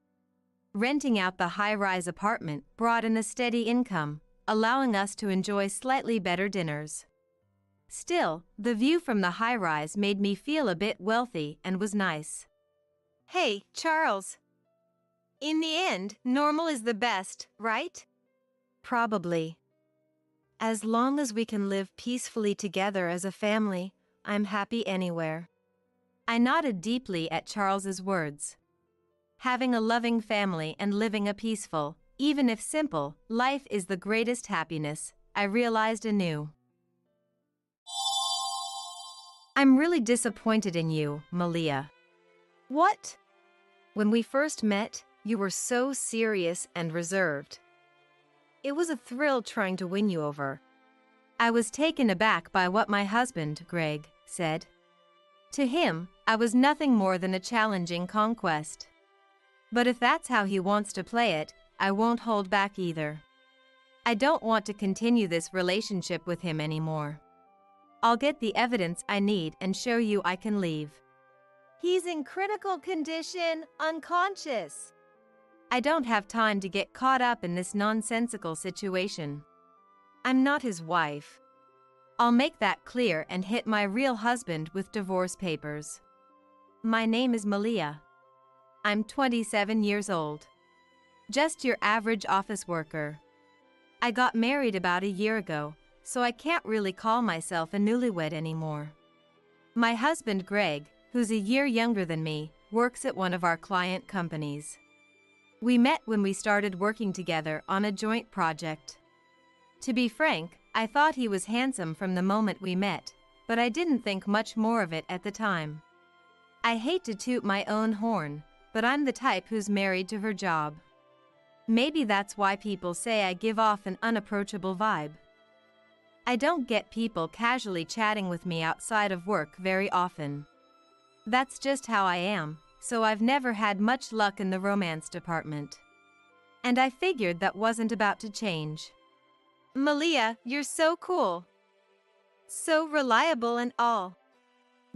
Renting out the high-rise apartment brought in a steady income, allowing us to enjoy slightly better dinners. Still, the view from the high-rise made me feel a bit wealthy and was nice. Hey, Charles. In the end, normal is the best, right? Probably. As long as we can live peacefully together as a family, I'm happy anywhere. I nodded deeply at Charles's words. Having a loving family and living a peaceful, even if simple, life is the greatest happiness, I realized anew. I'm really disappointed in you, Malia. What? When we first met, you were so serious and reserved. It was a thrill trying to win you over. I was taken aback by what my husband, Greg, said. To him, I was nothing more than a challenging conquest. But if that's how he wants to play it, I won't hold back either. I don't want to continue this relationship with him anymore. I'll get the evidence I need and show you I can leave. He's in critical condition, unconscious. I don't have time to get caught up in this nonsensical situation. I'm not his wife. I'll make that clear and hit my real husband with divorce papers. My name is Malia. I'm 27 years old. Just your average office worker. I got married about a year ago, so I can't really call myself a newlywed anymore. My husband Greg, who's a year younger than me, works at one of our client companies. We met when we started working together on a joint project. To be frank, I thought he was handsome from the moment we met, but I didn't think much more of it at the time. I hate to toot my own horn, but I'm the type who's married to her job. Maybe that's why people say I give off an unapproachable vibe. I don't get people casually chatting with me outside of work very often. That's just how I am, so I've never had much luck in the romance department. And I figured that wasn't about to change. Malia, you're so cool. So reliable and all.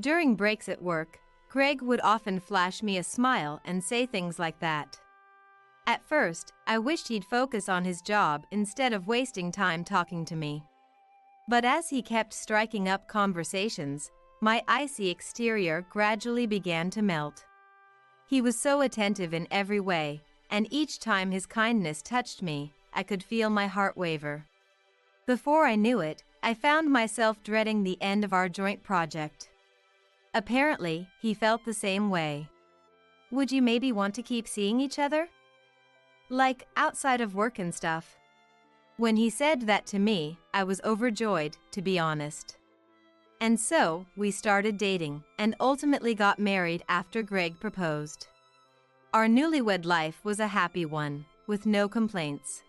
During breaks at work, Greg would often flash me a smile and say things like that. At first, I wished he'd focus on his job instead of wasting time talking to me. But as he kept striking up conversations, my icy exterior gradually began to melt. He was so attentive in every way, and each time his kindness touched me, I could feel my heart waver. Before I knew it, I found myself dreading the end of our joint project. Apparently, he felt the same way. Would you maybe want to keep seeing each other? Like, outside of work and stuff? When he said that to me, I was overjoyed, to be honest. And so, we started dating, and ultimately got married after Greg proposed. Our newlywed life was a happy one, with no complaints.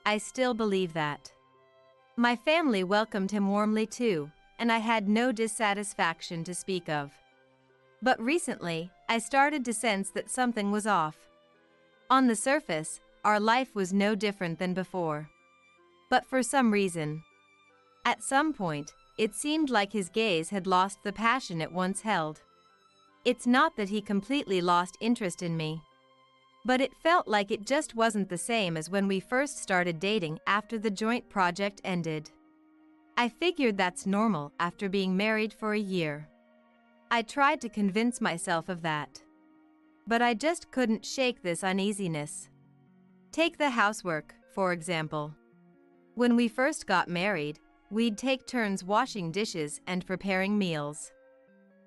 I still believe that. My family welcomed him warmly too, and I had no dissatisfaction to speak of. But recently, I started to sense that something was off. On the surface, our life was no different than before. But for some reason, at some point, it seemed like his gaze had lost the passion it once held. It's not that he completely lost interest in me, but it felt like it just wasn't the same as when we first started dating after the joint project ended. I figured that's normal after being married for a year. I tried to convince myself of that. But I just couldn't shake this uneasiness. Take the housework, for example. When we first got married, we'd take turns washing dishes and preparing meals.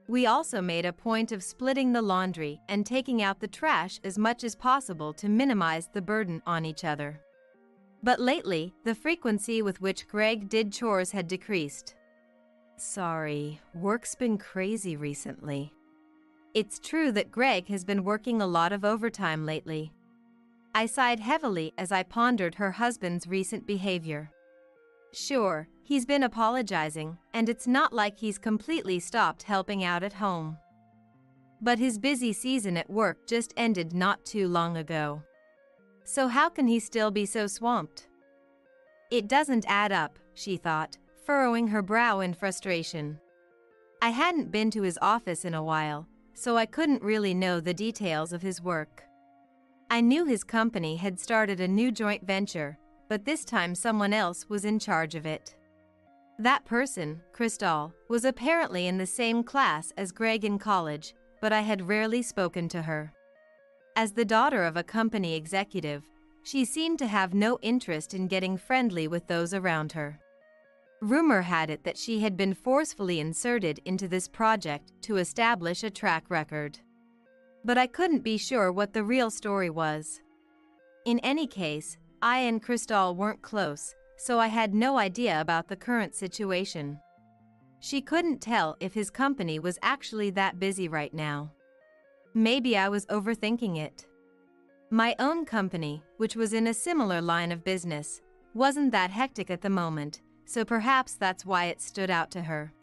We also made a point of splitting the laundry and taking out the trash as much as possible to minimize the burden on each other. But lately, the frequency with which Greg did chores had decreased. Sorry, work's been crazy recently. It's true that Greg has been working a lot of overtime lately. I sighed heavily as I pondered her husband's recent behavior. Sure, he's been apologizing, and it's not like he's completely stopped helping out at home. But his busy season at work just ended not too long ago. So how can he still be so swamped? It doesn't add up, she thought, furrowing her brow in frustration. I hadn't been to his office in a while, so I couldn't really know the details of his work. I knew his company had started a new joint venture, but this time someone else was in charge of it. That person, Crystal, was apparently in the same class as Greg in college, but I had rarely spoken to her. As the daughter of a company executive, she seemed to have no interest in getting friendly with those around her. Rumor had it that she had been forcefully inserted into this project to establish a track record. But I couldn't be sure what the real story was. In any case, I and Crystal weren't close, so I had no idea about the current situation. She couldn't tell if his company was actually that busy right now. Maybe I was overthinking it. My own company, which was in a similar line of business, wasn't that hectic at the moment, so perhaps that's why it stood out to her.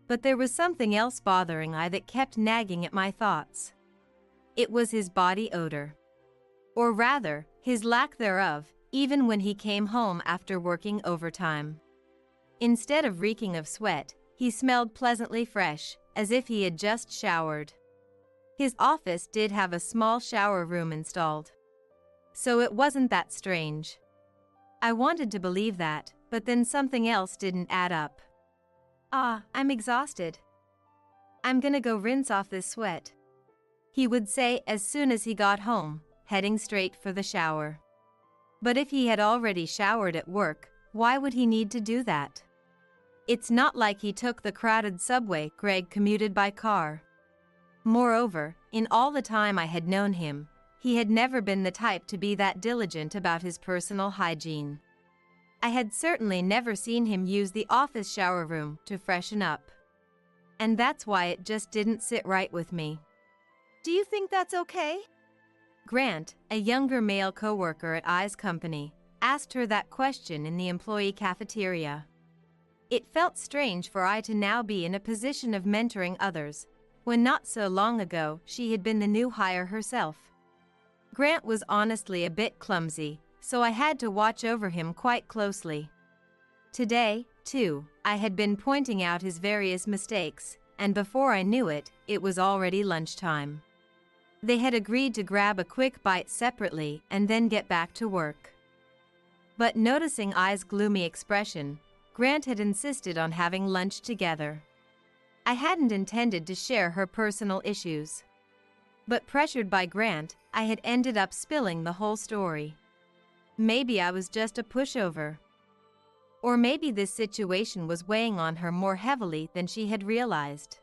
But there was something else bothering I that kept nagging at my thoughts. It was his body odor. Or rather, his lack thereof, even when he came home after working overtime. Instead of reeking of sweat, he smelled pleasantly fresh, as if he had just showered. His office did have a small shower room installed, so it wasn't that strange. I wanted to believe that, but then something else didn't add up. I'm exhausted. I'm gonna go rinse off this sweat, he would say as soon as he got home, heading straight for the shower. But if he had already showered at work, why would he need to do that? It's not like he took the crowded subway. Greg commuted by car. Moreover, in all the time I had known him, he had never been the type to be that diligent about his personal hygiene. I had certainly never seen him use the office shower room to freshen up. And that's why it just didn't sit right with me. Do you think that's okay? Grant, a younger male coworker at I's company, asked her that question in the employee cafeteria. It felt strange for I to now be in a position of mentoring others, when not so long ago she had been the new hire herself. Grant was honestly a bit clumsy, so I had to watch over him quite closely. Today, too, I had been pointing out his various mistakes, and before I knew it, it was already lunchtime. They had agreed to grab a quick bite separately and then get back to work. But noticing I's gloomy expression, Grant had insisted on having lunch together. I hadn't intended to share her personal issues. But pressured by Grant, I had ended up spilling the whole story. Maybe I was just a pushover. Or maybe this situation was weighing on her more heavily than she had realized.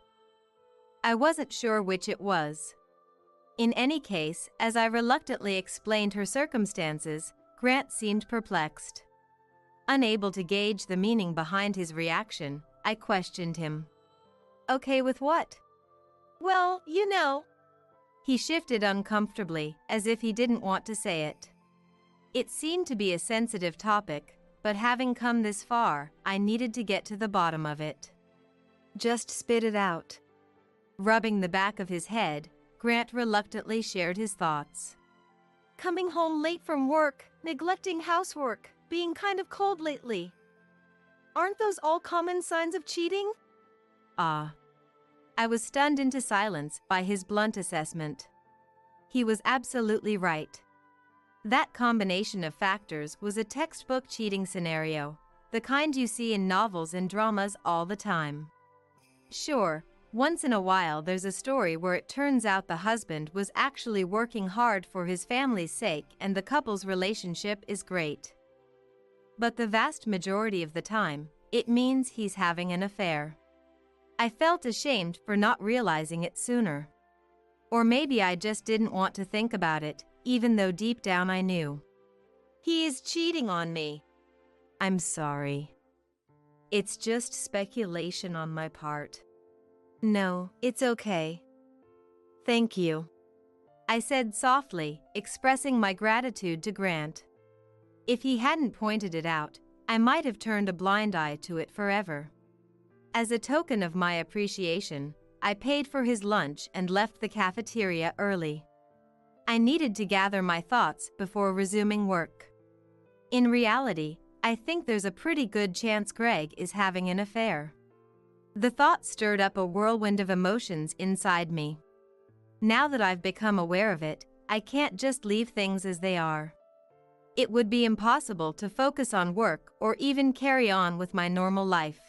I wasn't sure which it was. In any case, as I reluctantly explained her circumstances, Grant seemed perplexed. Unable to gauge the meaning behind his reaction, I questioned him. Okay with what? Well, you know. He shifted uncomfortably, as if he didn't want to say it. It seemed to be a sensitive topic, but having come this far, I needed to get to the bottom of it. Just spit it out. Rubbing the back of his head, Grant reluctantly shared his thoughts. Coming home late from work, neglecting housework, being kind of cold lately. Aren't those all common signs of cheating? I was stunned into silence by his blunt assessment. He was absolutely right. That combination of factors was a textbook cheating scenario, the kind you see in novels and dramas all the time. Sure, once in a while there's a story where it turns out the husband was actually working hard for his family's sake and the couple's relationship is great. But the vast majority of the time, it means he's having an affair. I felt ashamed for not realizing it sooner. Or maybe I just didn't want to think about it, even though deep down I knew. He is cheating on me. I'm sorry. It's just speculation on my part. No, it's okay. Thank you. I said softly, expressing my gratitude to Grant. If he hadn't pointed it out, I might have turned a blind eye to it forever. As a token of my appreciation, I paid for his lunch and left the cafeteria early. I needed to gather my thoughts before resuming work. In reality, I think there's a pretty good chance Greg is having an affair. The thought stirred up a whirlwind of emotions inside me. Now that I've become aware of it, I can't just leave things as they are. It would be impossible to focus on work or even carry on with my normal life.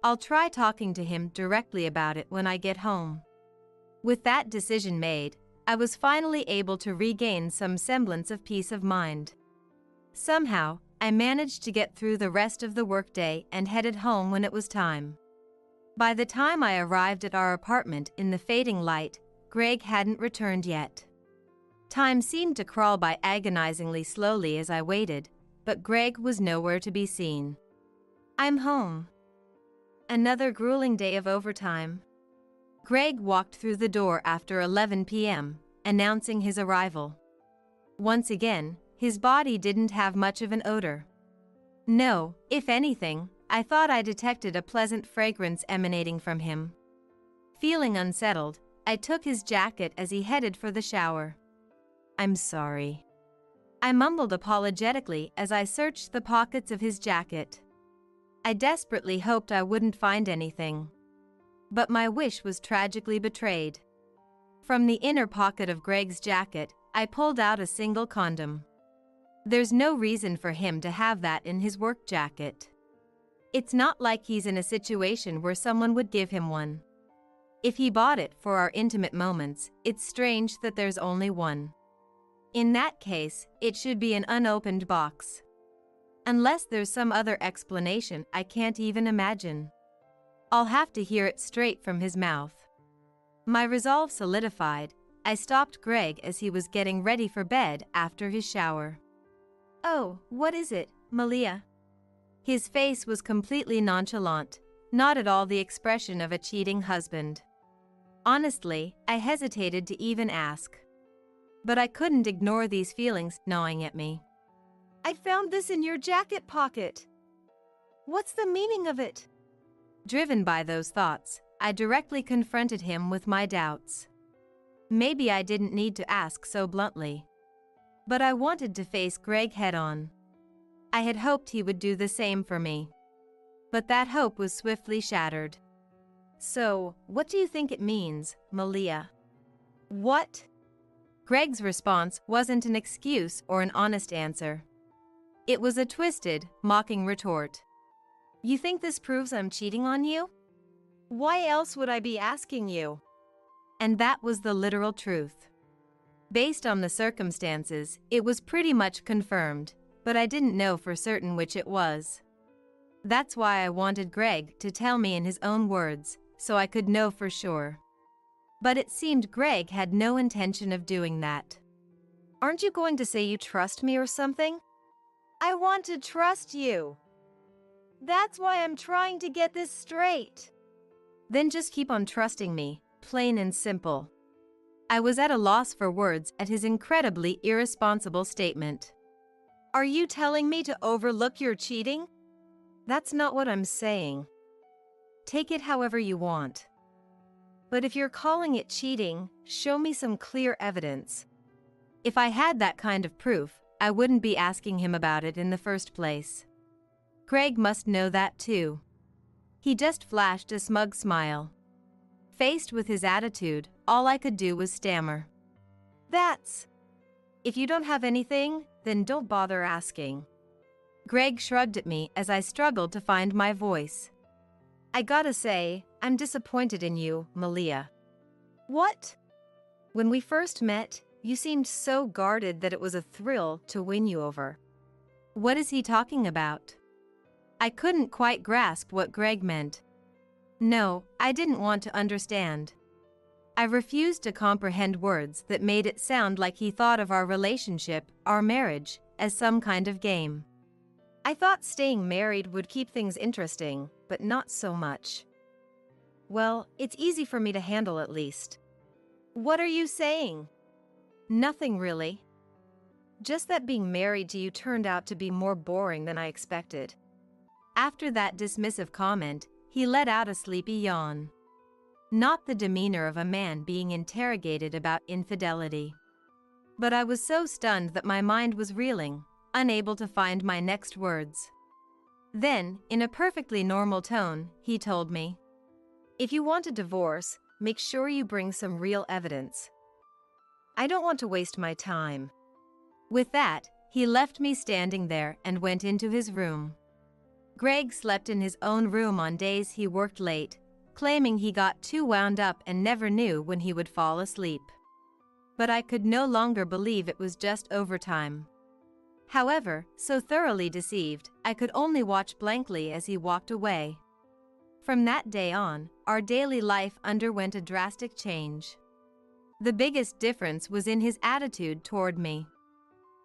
I'll try talking to him directly about it when I get home. With that decision made, I was finally able to regain some semblance of peace of mind. Somehow, I managed to get through the rest of the workday and headed home when it was time. By the time I arrived at our apartment in the fading light, Greg hadn't returned yet. Time seemed to crawl by agonizingly slowly as I waited, but Greg was nowhere to be seen. I'm home. Another grueling day of overtime. Greg walked through the door after 11 p.m., announcing his arrival. Once again, his body didn't have much of an odor. No, if anything, I thought I detected a pleasant fragrance emanating from him. Feeling unsettled, I took his jacket as he headed for the shower. I'm sorry. I mumbled apologetically as I searched the pockets of his jacket. I desperately hoped I wouldn't find anything. But my wish was tragically betrayed. From the inner pocket of Greg's jacket, I pulled out a single condom. There's no reason for him to have that in his work jacket. It's not like he's in a situation where someone would give him one. If he bought it for our intimate moments, it's strange that there's only one. In that case, it should be an unopened box. Unless there's some other explanation I can't even imagine. I'll have to hear it straight from his mouth. My resolve solidified, I stopped Greg as he was getting ready for bed after his shower. Oh, what is it, Malia? His face was completely nonchalant, not at all the expression of a cheating husband. Honestly, I hesitated to even ask. But I couldn't ignore these feelings gnawing at me. I found this in your jacket pocket. What's the meaning of it? Driven by those thoughts, I directly confronted him with my doubts. Maybe I didn't need to ask so bluntly. But I wanted to face Greg head-on. I had hoped he would do the same for me. But that hope was swiftly shattered. So, what do you think it means, Malia? What? Greg's response wasn't an excuse or an honest answer. It was a twisted, mocking retort. You think this proves I'm cheating on you? Why else would I be asking you? And that was the literal truth. Based on the circumstances, it was pretty much confirmed, but I didn't know for certain which it was. That's why I wanted Greg to tell me in his own words, so I could know for sure. But it seemed Greg had no intention of doing that. Aren't you going to say you trust me or something? I want to trust you. That's why I'm trying to get this straight. Then just keep on trusting me, plain and simple. I was at a loss for words at his incredibly irresponsible statement. Are you telling me to overlook your cheating? That's not what I'm saying. Take it however you want. But if you're calling it cheating, show me some clear evidence. If I had that kind of proof, I wouldn't be asking him about it in the first place. Greg must know that too. He just flashed a smug smile. Faced with his attitude, all I could do was stammer. If you don't have anything, then don't bother asking. Greg shrugged at me as I struggled to find my voice. I gotta say, I'm disappointed in you, Malia. What? When we first met, you seemed so guarded that it was a thrill to win you over. What is he talking about? I couldn't quite grasp what Greg meant. No, I didn't want to understand. I refused to comprehend words that made it sound like he thought of our relationship, our marriage, as some kind of game. I thought staying married would keep things interesting, but not so much. Well, it's easy for me to handle at least. What are you saying? Nothing really. Just that being married to you turned out to be more boring than I expected. After that dismissive comment, he let out a sleepy yawn. Not the demeanor of a man being interrogated about infidelity. But I was so stunned that my mind was reeling, unable to find my next words. Then, in a perfectly normal tone, he told me, "If you want a divorce, make sure you bring some real evidence. I don't want to waste my time." With that, he left me standing there and went into his room. Greg slept in his own room on days he worked late, claiming he got too wound up and never knew when he would fall asleep. But I could no longer believe it was just overtime. However, so thoroughly deceived, I could only watch blankly as he walked away. From that day on, our daily life underwent a drastic change. The biggest difference was in his attitude toward me.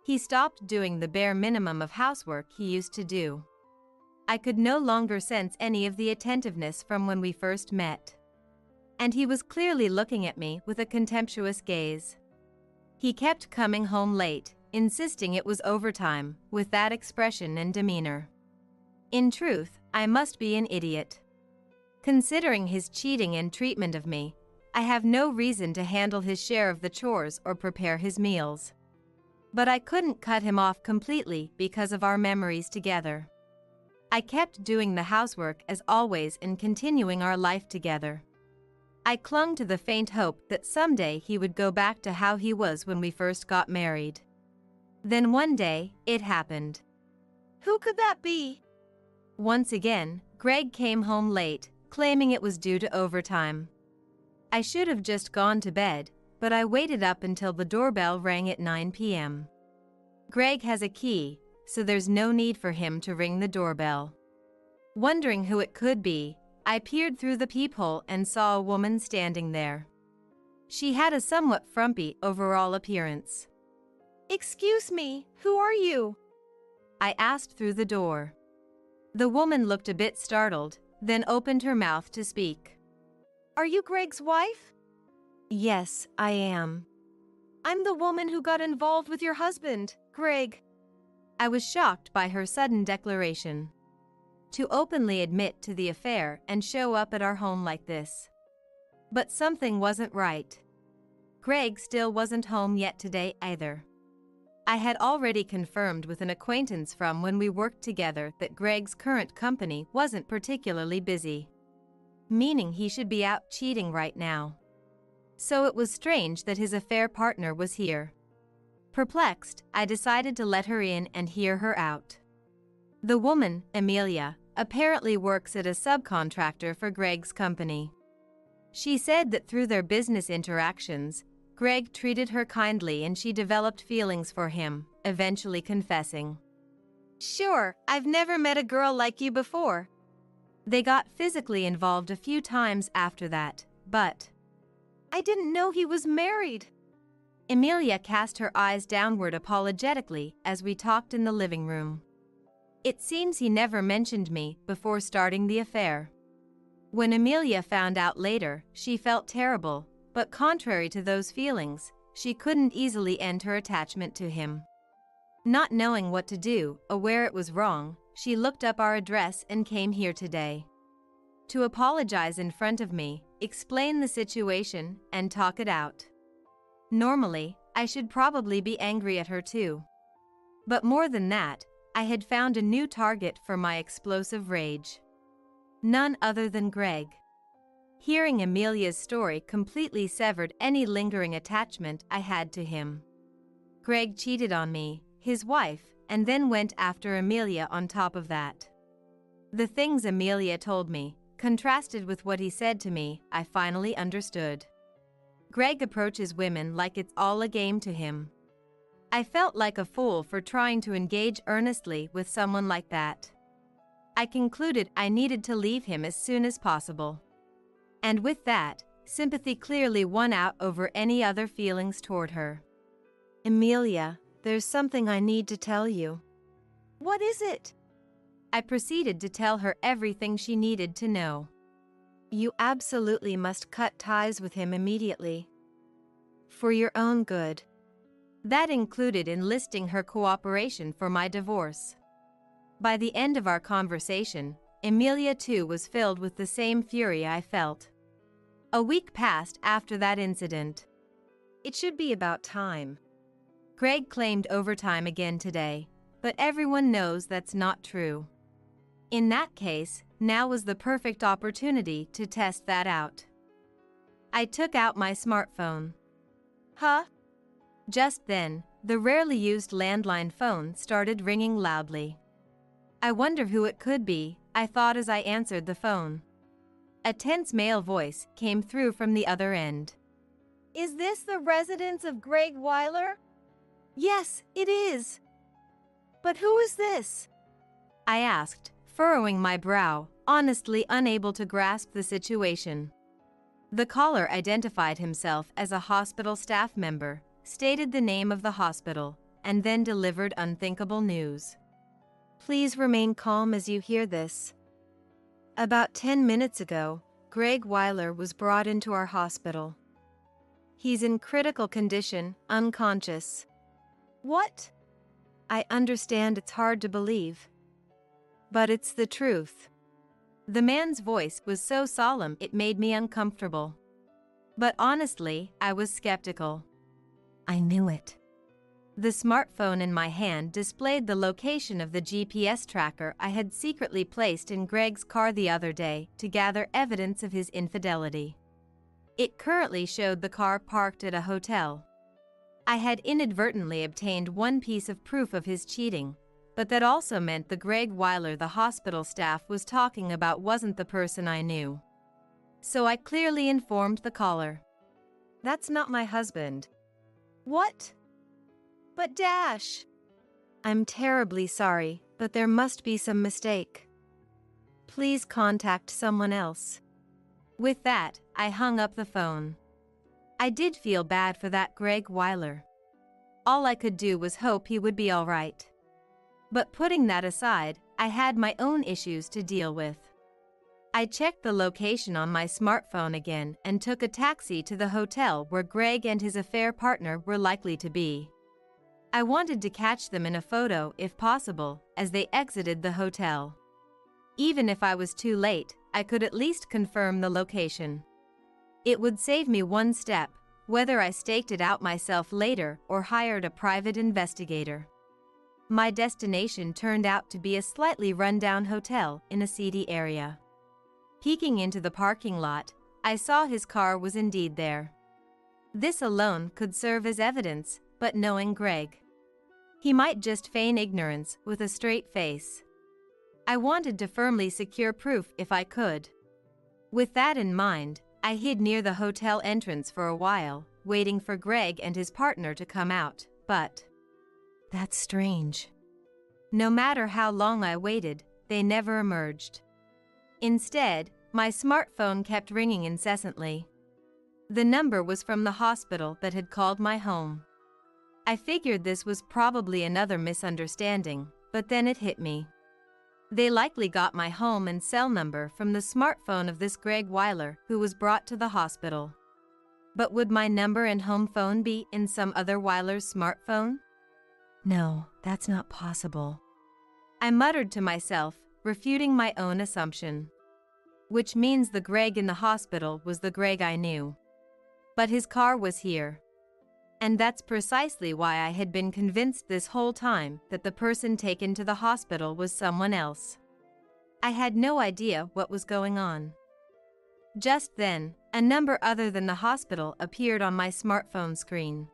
He stopped doing the bare minimum of housework he used to do. I could no longer sense any of the attentiveness from when we first met. And he was clearly looking at me with a contemptuous gaze. He kept coming home late, insisting it was overtime, with that expression and demeanor. In truth, I must be an idiot. Considering his cheating and treatment of me, I have no reason to handle his share of the chores or prepare his meals. But I couldn't cut him off completely because of our memories together. I kept doing the housework as always and continuing our life together. I clung to the faint hope that someday he would go back to how he was when we first got married. Then one day, it happened. Who could that be? Once again, Greg came home late, claiming it was due to overtime. I should have just gone to bed, but I waited up until the doorbell rang at 9 p.m. Greg has a key, so there's no need for him to ring the doorbell. Wondering who it could be, I peered through the peephole and saw a woman standing there. She had a somewhat frumpy overall appearance. "Excuse me, who are you?" I asked through the door. The woman looked a bit startled, then opened her mouth to speak. "Are you Greg's wife?" Yes, I am. I'm the woman who got involved with your husband, Greg. I was shocked by her sudden declaration. To openly admit to the affair and show up at our home like this. But something wasn't right. Greg still wasn't home yet today either. I had already confirmed with an acquaintance from when we worked together that Greg's current company wasn't particularly busy. Meaning he should be out cheating right now. So it was strange that his affair partner was here. Perplexed, I decided to let her in and hear her out. The woman, Amelia, apparently works at a subcontractor for Greg's company. She said that through their business interactions, Greg treated her kindly and she developed feelings for him, eventually confessing. Sure, I've never met a girl like you before. They got physically involved a few times after that, but I didn't know he was married. Amelia cast her eyes downward apologetically as we talked in the living room. It seems he never mentioned me before starting the affair. When Amelia found out later, she felt terrible, but contrary to those feelings, she couldn't easily end her attachment to him. Not knowing what to do, aware it was wrong, she looked up our address and came here today. To apologize in front of me, explain the situation, and talk it out. Normally, I should probably be angry at her too. But more than that, I had found a new target for my explosive rage. None other than Greg. Hearing Amelia's story completely severed any lingering attachment I had to him. Greg cheated on me, his wife, and then went after Amelia on top of that. The things Amelia told me, contrasted with what he said to me, I finally understood. Greg approaches women like it's all a game to him. I felt like a fool for trying to engage earnestly with someone like that. I concluded I needed to leave him as soon as possible. And with that, sympathy clearly won out over any other feelings toward her. Amelia, there's something I need to tell you. What is it? I proceeded to tell her everything she needed to know. You absolutely must cut ties with him immediately. For your own good. That included enlisting her cooperation for my divorce. By the end of our conversation, Amelia too was filled with the same fury I felt. A week passed after that incident. It should be about time. Greg claimed overtime again today, but everyone knows that's not true. In that case, now was the perfect opportunity to test that out. I took out my smartphone. Huh? Just then, the rarely used landline phone started ringing loudly. I wonder who it could be, I thought as I answered the phone. A tense male voice came through from the other end. Is this the residence of Greg Weiler? Yes, it is. But who is this? I asked, furrowing my brow, honestly unable to grasp the situation. The caller identified himself as a hospital staff member, stated the name of the hospital, and then delivered unthinkable news. Please remain calm as you hear this. About 10 minutes ago, Greg Weiler was brought into our hospital. He's in critical condition, unconscious. What? I understand it's hard to believe. But it's the truth. The man's voice was so solemn it made me uncomfortable. But honestly, I was skeptical. I knew it. The smartphone in my hand displayed the location of the GPS tracker I had secretly placed in Greg's car the other day to gather evidence of his infidelity. It currently showed the car parked at a hotel. I had inadvertently obtained one piece of proof of his cheating, but that also meant the Greg Weiler the hospital staff was talking about wasn't the person I knew. So I clearly informed the caller. That's not my husband. What? But Dash. I'm terribly sorry, but there must be some mistake. Please contact someone else. With that, I hung up the phone. I did feel bad for that Greg Weiler. All I could do was hope he would be all right. But putting that aside, I had my own issues to deal with. I checked the location on my smartphone again and took a taxi to the hotel where Greg and his affair partner were likely to be. I wanted to catch them in a photo if possible as they exited the hotel. Even if I was too late, I could at least confirm the location. It would save me one step, whether I staked it out myself later or hired a private investigator. My destination turned out to be a slightly run-down hotel in a seedy area. Peeking into the parking lot, I saw his car was indeed there. This alone could serve as evidence, but knowing Greg, he might just feign ignorance with a straight face. I wanted to firmly secure proof if I could. With that in mind, I hid near the hotel entrance for a while, waiting for Greg and his partner to come out, but that's strange. No matter how long I waited, they never emerged. Instead, my smartphone kept ringing incessantly. The number was from the hospital that had called my home. I figured this was probably another misunderstanding, but then it hit me. They likely got my home and cell number from the smartphone of this Greg Weiler who was brought to the hospital. But would my number and home phone be in some other Weiler's smartphone? No, that's not possible. I muttered to myself, refuting my own assumption. Which means the Greg in the hospital was the Greg I knew. But his car was here. And that's precisely why I had been convinced this whole time that the person taken to the hospital was someone else. I had no idea what was going on. Just then, a number other than the hospital appeared on my smartphone screen.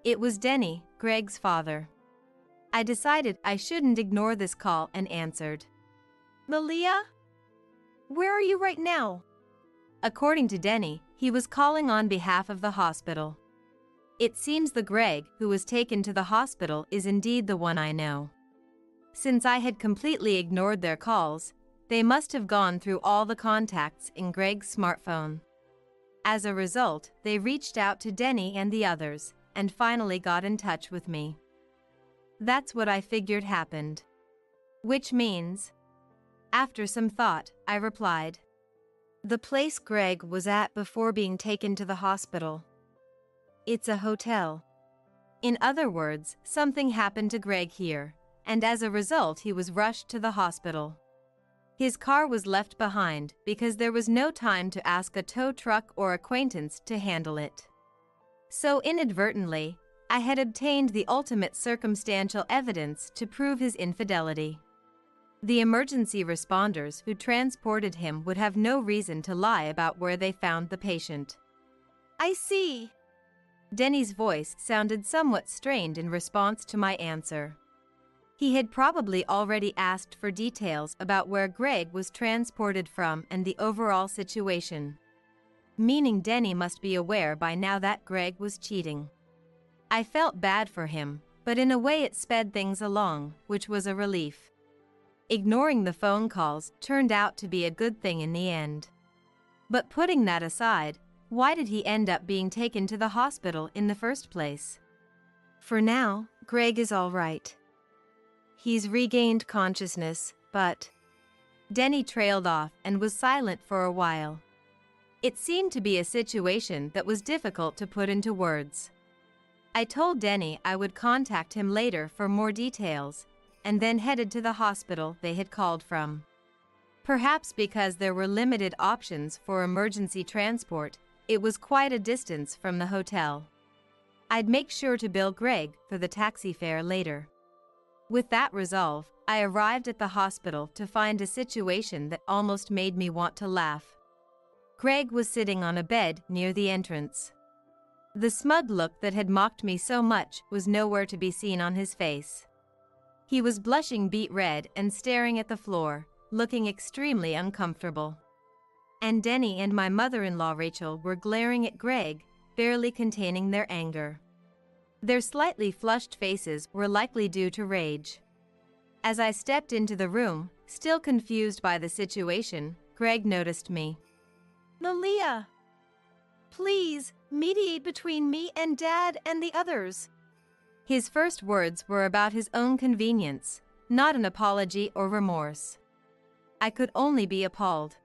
It was Denny, Greg's father. I decided I shouldn't ignore this call and answered. Malia? Where are you right now? According to Denny, he was calling on behalf of the hospital. It seems the Greg who was taken to the hospital is indeed the one I know. Since I had completely ignored their calls, they must have gone through all the contacts in Greg's smartphone. As a result, they reached out to Denny and the others, and finally got in touch with me. That's what I figured happened. Which means, after some thought, I replied, the place Greg was at before being taken to the hospital. It's a hotel. In other words, something happened to Greg here, and as a result he was rushed to the hospital. His car was left behind because there was no time to ask a tow truck or acquaintance to handle it. So inadvertently, I had obtained the ultimate circumstantial evidence to prove his infidelity. The emergency responders who transported him would have no reason to lie about where they found the patient. I see. Denny's voice sounded somewhat strained in response to my answer. He had probably already asked for details about where Greg was transported from and the overall situation. Meaning Denny must be aware by now that Greg was cheating. I felt bad for him, but in a way it sped things along, which was a relief. Ignoring the phone calls turned out to be a good thing in the end. But putting that aside, why did he end up being taken to the hospital in the first place? For now, Greg is all right. He's regained consciousness, but Denny trailed off and was silent for a while. It seemed to be a situation that was difficult to put into words. I told Denny I would contact him later for more details, and then headed to the hospital they had called from. Perhaps because there were limited options for emergency transport, it was quite a distance from the hotel. I'd make sure to bill Greg for the taxi fare later. With that resolve, I arrived at the hospital to find a situation that almost made me want to laugh. Greg was sitting on a bed near the entrance. The smug look that had mocked me so much was nowhere to be seen on his face. He was blushing beet red and staring at the floor, looking extremely uncomfortable. And Denny and my mother-in-law Rachel were glaring at Greg, barely containing their anger. Their slightly flushed faces were likely due to rage. As I stepped into the room, still confused by the situation, Greg noticed me. Malia! Please, mediate between me and Dad and the others. His first words were about his own convenience, not an apology or remorse. I could only be appalled.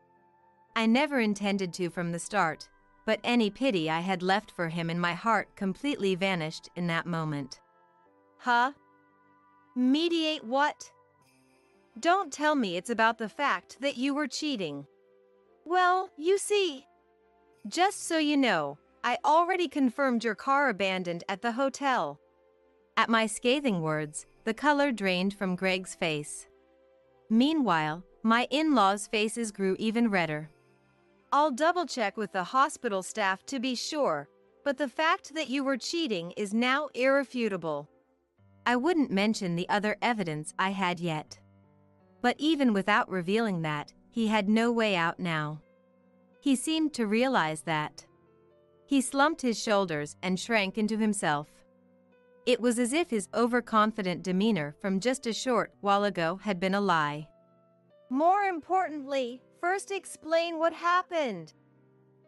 I never intended to from the start, but any pity I had left for him in my heart completely vanished in that moment. Huh? Mediate what? Don't tell me it's about the fact that you were cheating. Well, you see. Just so you know, I already confirmed your car abandoned at the hotel. At my scathing words, the color drained from Greg's face. Meanwhile, my in-laws' faces grew even redder. I'll double-check with the hospital staff to be sure, but the fact that you were cheating is now irrefutable. I wouldn't mention the other evidence I had yet. But even without revealing that, he had no way out now. He seemed to realize that. He slumped his shoulders and shrank into himself. It was as if his overconfident demeanor from just a short while ago had been a lie. More importantly, first explain what happened.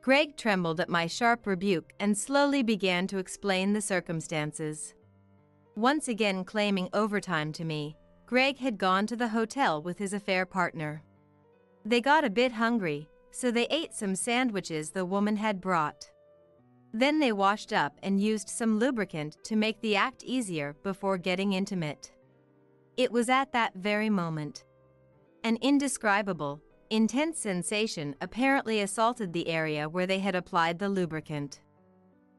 Greg trembled at my sharp rebuke and slowly began to explain the circumstances. Once again claiming overtime to me, Greg had gone to the hotel with his affair partner. They got a bit hungry, so they ate some sandwiches the woman had brought. Then they washed up and used some lubricant to make the act easier before getting intimate. It was at that very moment. An indescribable, intense sensation apparently assaulted the area where they had applied the lubricant.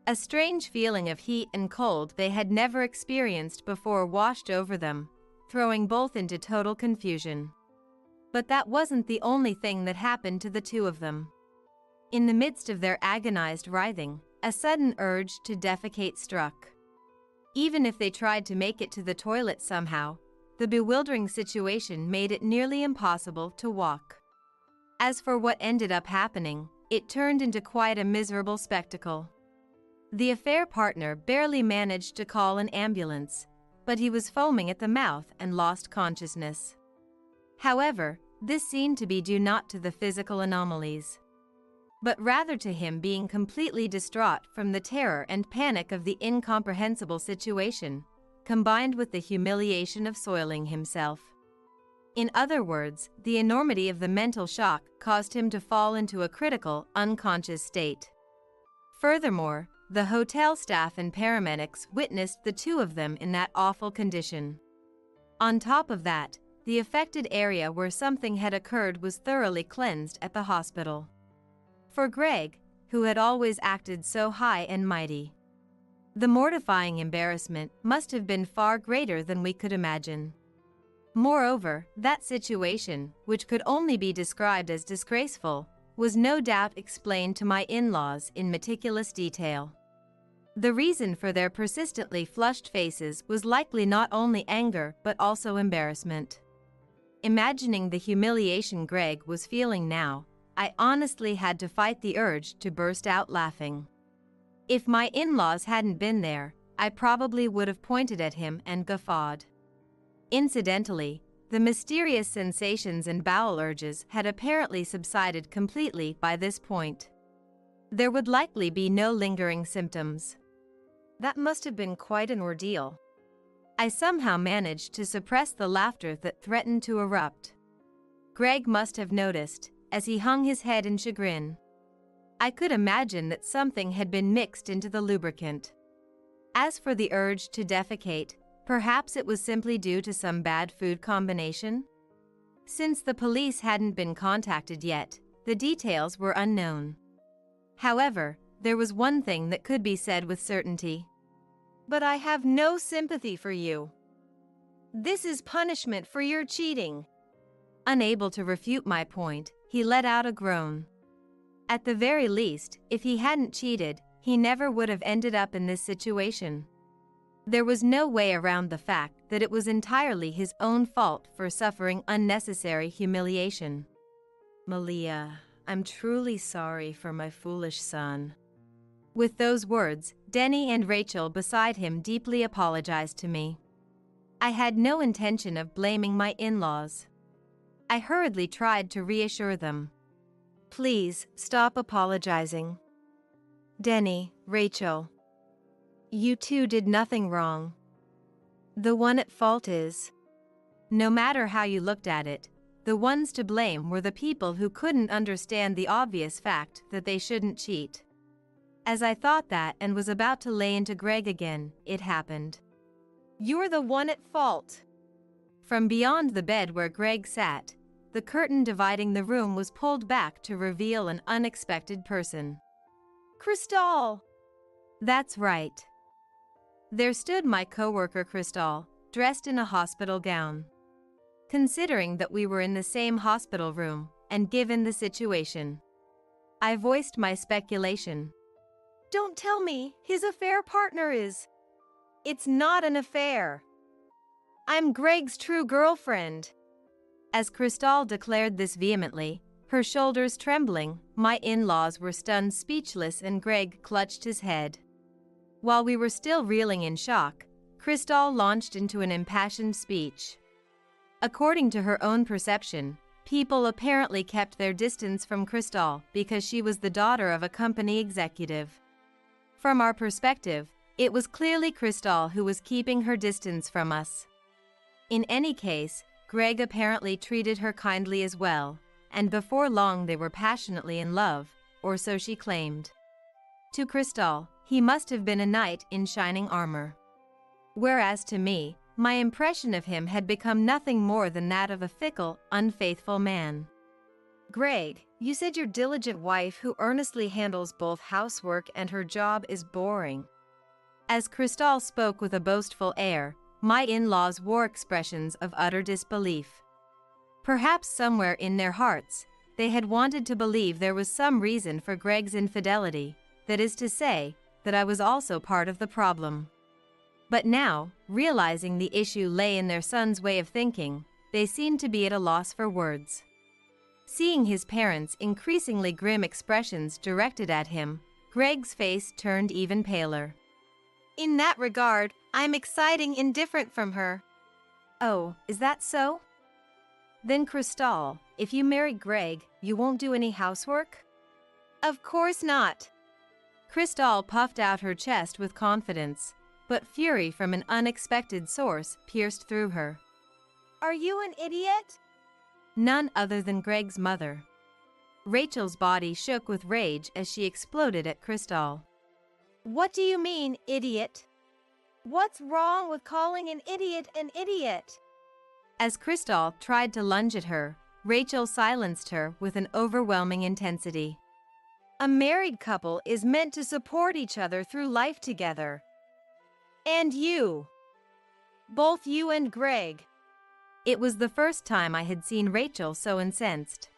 A strange feeling of heat and cold they had never experienced before washed over them, throwing both into total confusion. But that wasn't the only thing that happened to the two of them. In the midst of their agonized writhing, a sudden urge to defecate struck. Even if they tried to make it to the toilet somehow, the bewildering situation made it nearly impossible to walk. As for what ended up happening, it turned into quite a miserable spectacle. The affair partner barely managed to call an ambulance, but he was foaming at the mouth and lost consciousness. However, this seemed to be due not to the physical anomalies, but rather to him being completely distraught from the terror and panic of the incomprehensible situation, combined with the humiliation of soiling himself. In other words, the enormity of the mental shock caused him to fall into a critical, unconscious state. Furthermore, the hotel staff and paramedics witnessed the two of them in that awful condition. On top of that, the affected area where something had occurred was thoroughly cleansed at the hospital. For Greg, who had always acted so high and mighty, the mortifying embarrassment must have been far greater than we could imagine. Moreover, that situation, which could only be described as disgraceful, was no doubt explained to my in-laws in meticulous detail. The reason for their persistently flushed faces was likely not only anger but also embarrassment. Imagining the humiliation Greg was feeling now, I honestly had to fight the urge to burst out laughing. If my in-laws hadn't been there, I probably would have pointed at him and guffawed. Incidentally, the mysterious sensations and bowel urges had apparently subsided completely by this point. There would likely be no lingering symptoms. That must have been quite an ordeal. I somehow managed to suppress the laughter that threatened to erupt. Greg must have noticed, as he hung his head in chagrin. I could imagine that something had been mixed into the lubricant. As for the urge to defecate, perhaps it was simply due to some bad food combination? Since the police hadn't been contacted yet, the details were unknown. However, there was one thing that could be said with certainty. But I have no sympathy for you. This is punishment for your cheating. Unable to refute my point, he let out a groan. At the very least, if he hadn't cheated, he never would have ended up in this situation. There was no way around the fact that it was entirely his own fault for suffering unnecessary humiliation. Malia, I'm truly sorry for my foolish son. With those words, Denny and Rachel beside him deeply apologized to me. I had no intention of blaming my in-laws. I hurriedly tried to reassure them. Please, stop apologizing. Denny, Rachel, you two did nothing wrong. The one at fault is... No matter how you looked at it, the ones to blame were the people who couldn't understand the obvious fact that they shouldn't cheat. As I thought that and was about to lay into Greg again, it happened. "You're the one at fault." From beyond the bed where Greg sat, the curtain dividing the room was pulled back to reveal an unexpected person. "Crystal!" That's right. There stood my coworker Crystal, dressed in a hospital gown. Considering that we were in the same hospital room, and given the situation, I voiced my speculation. "Don't tell me his affair partner is..." "It's not an affair. I'm Greg's true girlfriend." As Crystal declared this vehemently, her shoulders trembling, my in-laws were stunned speechless and Greg clutched his head. While we were still reeling in shock, Crystal launched into an impassioned speech. According to her own perception, people apparently kept their distance from Crystal because she was the daughter of a company executive. From our perspective, it was clearly Crystal who was keeping her distance from us. In any case, Greg apparently treated her kindly as well, and before long they were passionately in love, or so she claimed. To Crystal, he must have been a knight in shining armor. Whereas to me, my impression of him had become nothing more than that of a fickle, unfaithful man. "Greg, you said your diligent wife who earnestly handles both housework and her job is boring." As Crystal spoke with a boastful air, my in-laws wore expressions of utter disbelief. Perhaps somewhere in their hearts, they had wanted to believe there was some reason for Greg's infidelity, that is to say, that I was also part of the problem. But now, realizing the issue lay in their son's way of thinking, they seemed to be at a loss for words. Seeing his parents' increasingly grim expressions directed at him, Greg's face turned even paler. "In that regard, I'm exciting indifferent from her." "Oh, is that so? Then Crystal, if you marry Greg, you won't do any housework?" "Of course not." Crystal puffed out her chest with confidence, but fury from an unexpected source pierced through her. "Are you an idiot?" None other than Greg's mother. Rachel's body shook with rage as she exploded at Crystal. "What do you mean, idiot? What's wrong with calling an idiot an idiot?" As Crystal tried to lunge at her, Rachel silenced her with an overwhelming intensity. "A married couple is meant to support each other through life together. And you. Both you and Greg." It was the first time I had seen Rachel so incensed.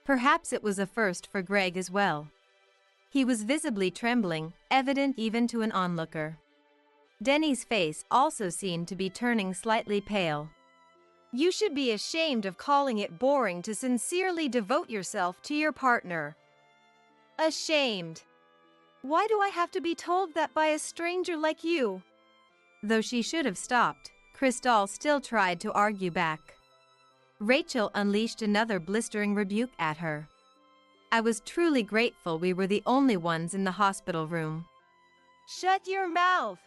Perhaps it was a first for Greg as well. He was visibly trembling, evident even to an onlooker. Denny's face also seemed to be turning slightly pale. "You should be ashamed of calling it boring to sincerely devote yourself to your partner. Ashamed. Why do I have to be told that by a stranger like you?" Though she should have stopped, Crystal still tried to argue back. Rachel unleashed another blistering rebuke at her. I was truly grateful we were the only ones in the hospital room. "Shut your mouth!"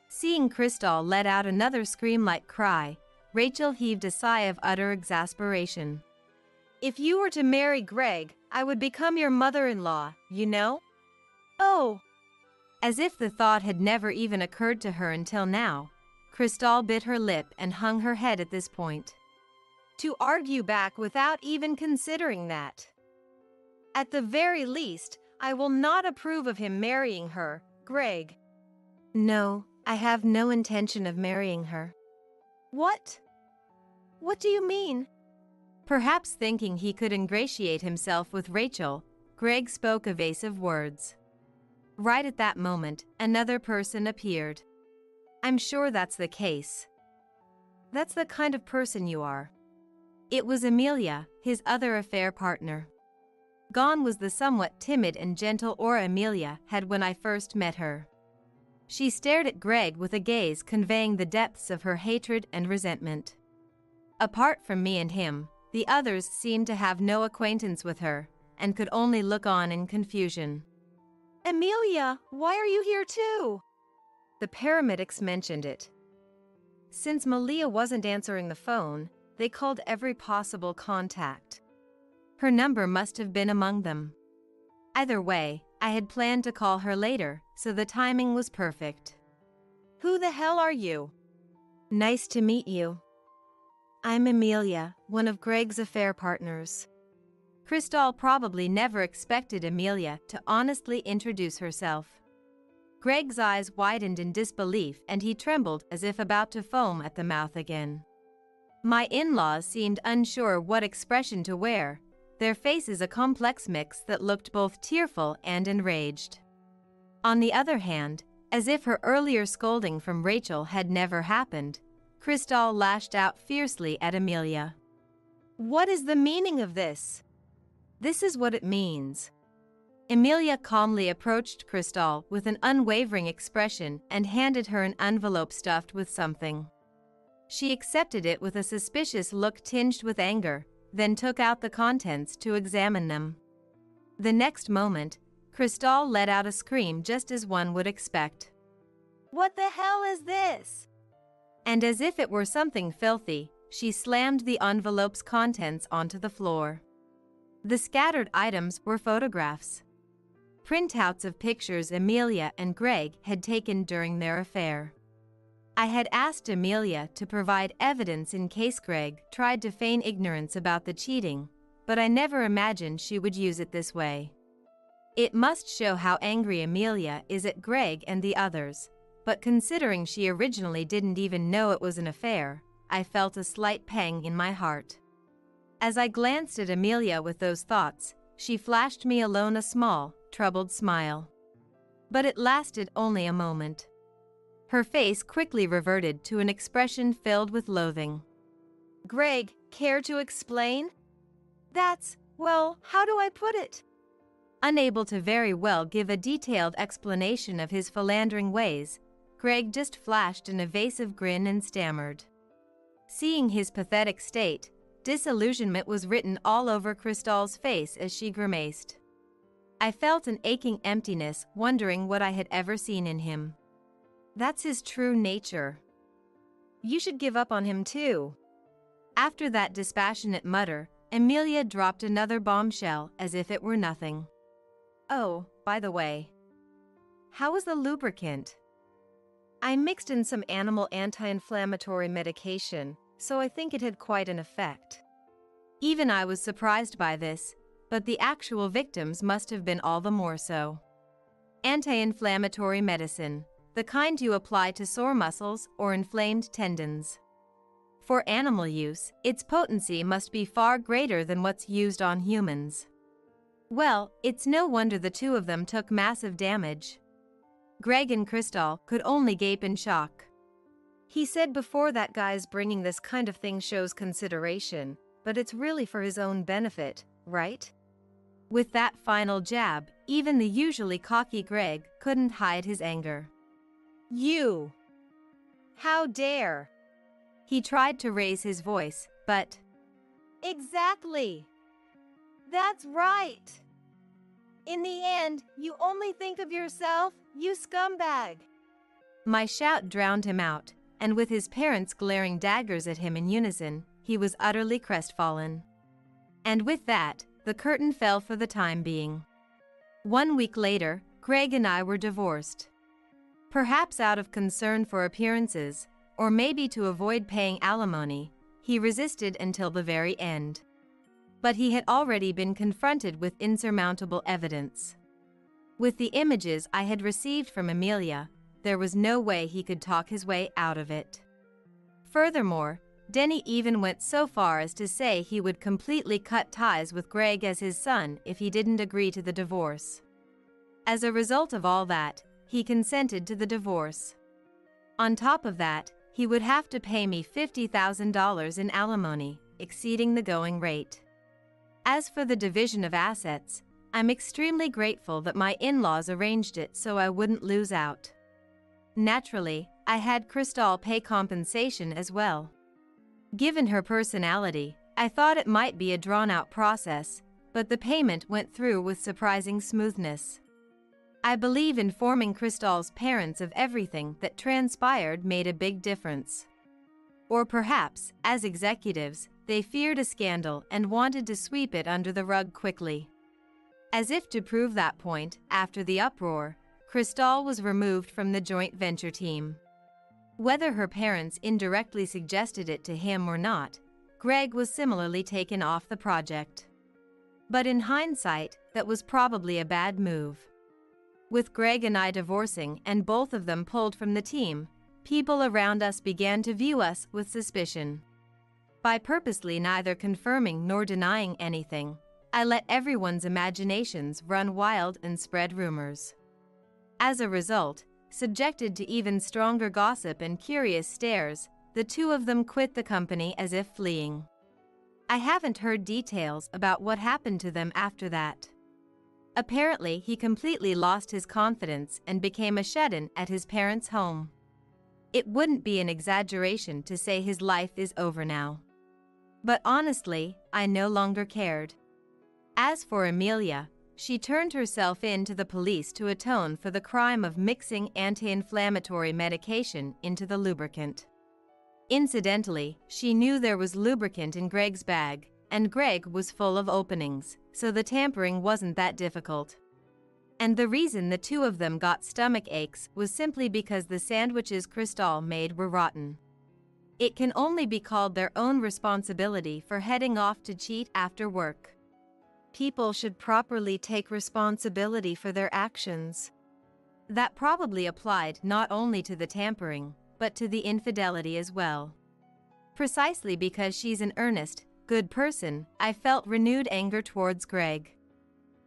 Seeing Crystal let out another scream-like cry, Rachel heaved a sigh of utter exasperation. "If you were to marry Greg, I would become your mother-in-law, you know?" "Oh!" As if the thought had never even occurred to her until now, Crystal bit her lip and hung her head at this point. To argue back without even considering that. "At the very least, I will not approve of him marrying her, Greg." "No, I have no intention of marrying her." "What? What do you mean?" Perhaps thinking he could ingratiate himself with Rachel, Greg spoke evasive words. Right at that moment, another person appeared. "I'm sure that's the case. That's the kind of person you are." It was Amelia, his other affair partner. Gone was the somewhat timid and gentle aura Amelia had when I first met her. She stared at Greg with a gaze conveying the depths of her hatred and resentment. Apart from me and him, the others seemed to have no acquaintance with her, and could only look on in confusion. "Amelia, why are you here too?" The paramedics mentioned it. Since Malia wasn't answering the phone, They called every possible contact. Her number must have been among them. Either way, I had planned to call her later, so the timing was perfect. Who the hell are you? Nice to meet you. I'm Amelia, one of Greg's affair partners. Crystal probably never expected Amelia to honestly introduce herself. Greg's eyes widened in disbelief and he trembled as if about to foam at the mouth again. My in-laws seemed unsure what expression to wear, their faces a complex mix that looked both tearful and enraged. On the other hand, as if her earlier scolding from Rachel had never happened, Crystal lashed out fiercely at Amelia. What is the meaning of this? This is what it means. Amelia calmly approached Crystal with an unwavering expression and handed her an envelope stuffed with something. She accepted it with a suspicious look tinged with anger, then took out the contents to examine them. The next moment, Crystal let out a scream just as one would expect. What the hell is this? And as if it were something filthy, she slammed the envelope's contents onto the floor. The scattered items were photographs. Printouts of pictures Amelia and Greg had taken during their affair. I had asked Amelia to provide evidence in case Greg tried to feign ignorance about the cheating, but I never imagined she would use it this way. It must show how angry Amelia is at Greg and the others, but considering she originally didn't even know it was an affair, I felt a slight pang in my heart. As I glanced at Amelia with those thoughts, she flashed me alone a small, troubled smile. But it lasted only a moment. Her face quickly reverted to an expression filled with loathing. Greg, care to explain? Well, how do I put it? Unable to very well give a detailed explanation of his philandering ways, Greg just flashed an evasive grin and stammered. Seeing his pathetic state, disillusionment was written all over Crystal's face as she grimaced. I felt an aching emptiness, wondering what I had ever seen in him. That's his true nature. You should give up on him too. After that dispassionate mutter, Amelia dropped another bombshell as if it were nothing. Oh, by the way, how was the lubricant? I mixed in some animal anti-inflammatory medication, so I think it had quite an effect. Even I was surprised by this, but the actual victims must have been all the more so. Anti-inflammatory medicine, the kind you apply to sore muscles or inflamed tendons. For animal use, its potency must be far greater than what's used on humans. Well, it's no wonder the two of them took massive damage. Greg and Crystal could only gape in shock. He said before that guy's bringing this kind of thing shows consideration, but it's really for his own benefit, right? With that final jab, even the usually cocky Greg couldn't hide his anger. You! How dare! He tried to raise his voice, but... Exactly! That's right! In the end, you only think of yourself, you scumbag! My shout drowned him out, and with his parents glaring daggers at him in unison, he was utterly crestfallen. And with that, the curtain fell for the time being. 1 week later, Greg and I were divorced. Perhaps out of concern for appearances, or maybe to avoid paying alimony, he resisted until the very end. But he had already been confronted with insurmountable evidence. With the images I had received from Amelia, there was no way he could talk his way out of it. Furthermore, Denny even went so far as to say he would completely cut ties with Greg as his son if he didn't agree to the divorce. As a result of all that, he consented to the divorce. On top of that, he would have to pay me $50,000 in alimony, exceeding the going rate. As for the division of assets, I'm extremely grateful that my in-laws arranged it so I wouldn't lose out. Naturally, I had Crystal pay compensation as well. Given her personality, I thought it might be a drawn-out process, but the payment went through with surprising smoothness. I believe informing Crystal's parents of everything that transpired made a big difference. Or perhaps, as executives, they feared a scandal and wanted to sweep it under the rug quickly. As if to prove that point, after the uproar, Cristal was removed from the joint venture team. Whether her parents indirectly suggested it to him or not, Greg was similarly taken off the project. But in hindsight, that was probably a bad move. With Greg and I divorcing and both of them pulled from the team, people around us began to view us with suspicion. By purposely neither confirming nor denying anything, I let everyone's imaginations run wild and spread rumors. As a result, subjected to even stronger gossip and curious stares, the two of them quit the company as if fleeing. I haven't heard details about what happened to them after that. Apparently, he completely lost his confidence and became a shut-in at his parents' home. It wouldn't be an exaggeration to say his life is over now. But honestly, I no longer cared. As for Amelia, she turned herself in to the police to atone for the crime of mixing anti-inflammatory medication into the lubricant. Incidentally, she knew there was lubricant in Greg's bag, and Greg was full of openings, so the tampering wasn't that difficult. And the reason the two of them got stomach aches was simply because the sandwiches Cristal made were rotten. It can only be called their own responsibility for heading off to cheat after work. People should properly take responsibility for their actions. That probably applied not only to the tampering, but to the infidelity as well. Precisely because she's an earnest, good person, I felt renewed anger towards Greg.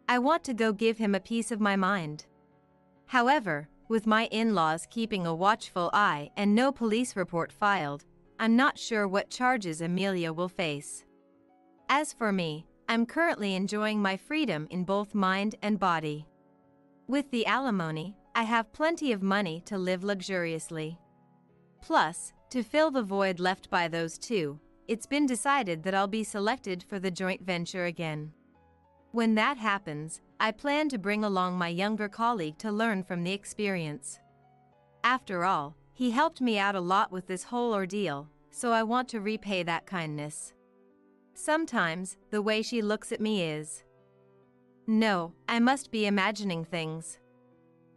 I want to go give him a piece of my mind. However, with my in-laws keeping a watchful eye and no police report filed, I'm not sure what charges Amelia will face. As for me, I'm currently enjoying my freedom in both mind and body. With the alimony, I have plenty of money to live luxuriously. Plus, to fill the void left by those two, it's been decided that I'll be selected for the joint venture again. When that happens, I plan to bring along my younger colleague to learn from the experience. After all, he helped me out a lot with this whole ordeal, so I want to repay that kindness. Sometimes, the way she looks at me is... No, I must be imagining things.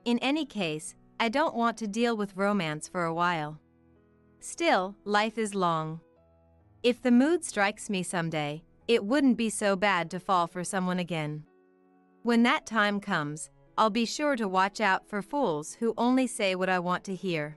In any case, I don't want to deal with romance for a while. Still, life is long. If the mood strikes me someday, it wouldn't be so bad to fall for someone again. When that time comes, I'll be sure to watch out for fools who only say what I want to hear.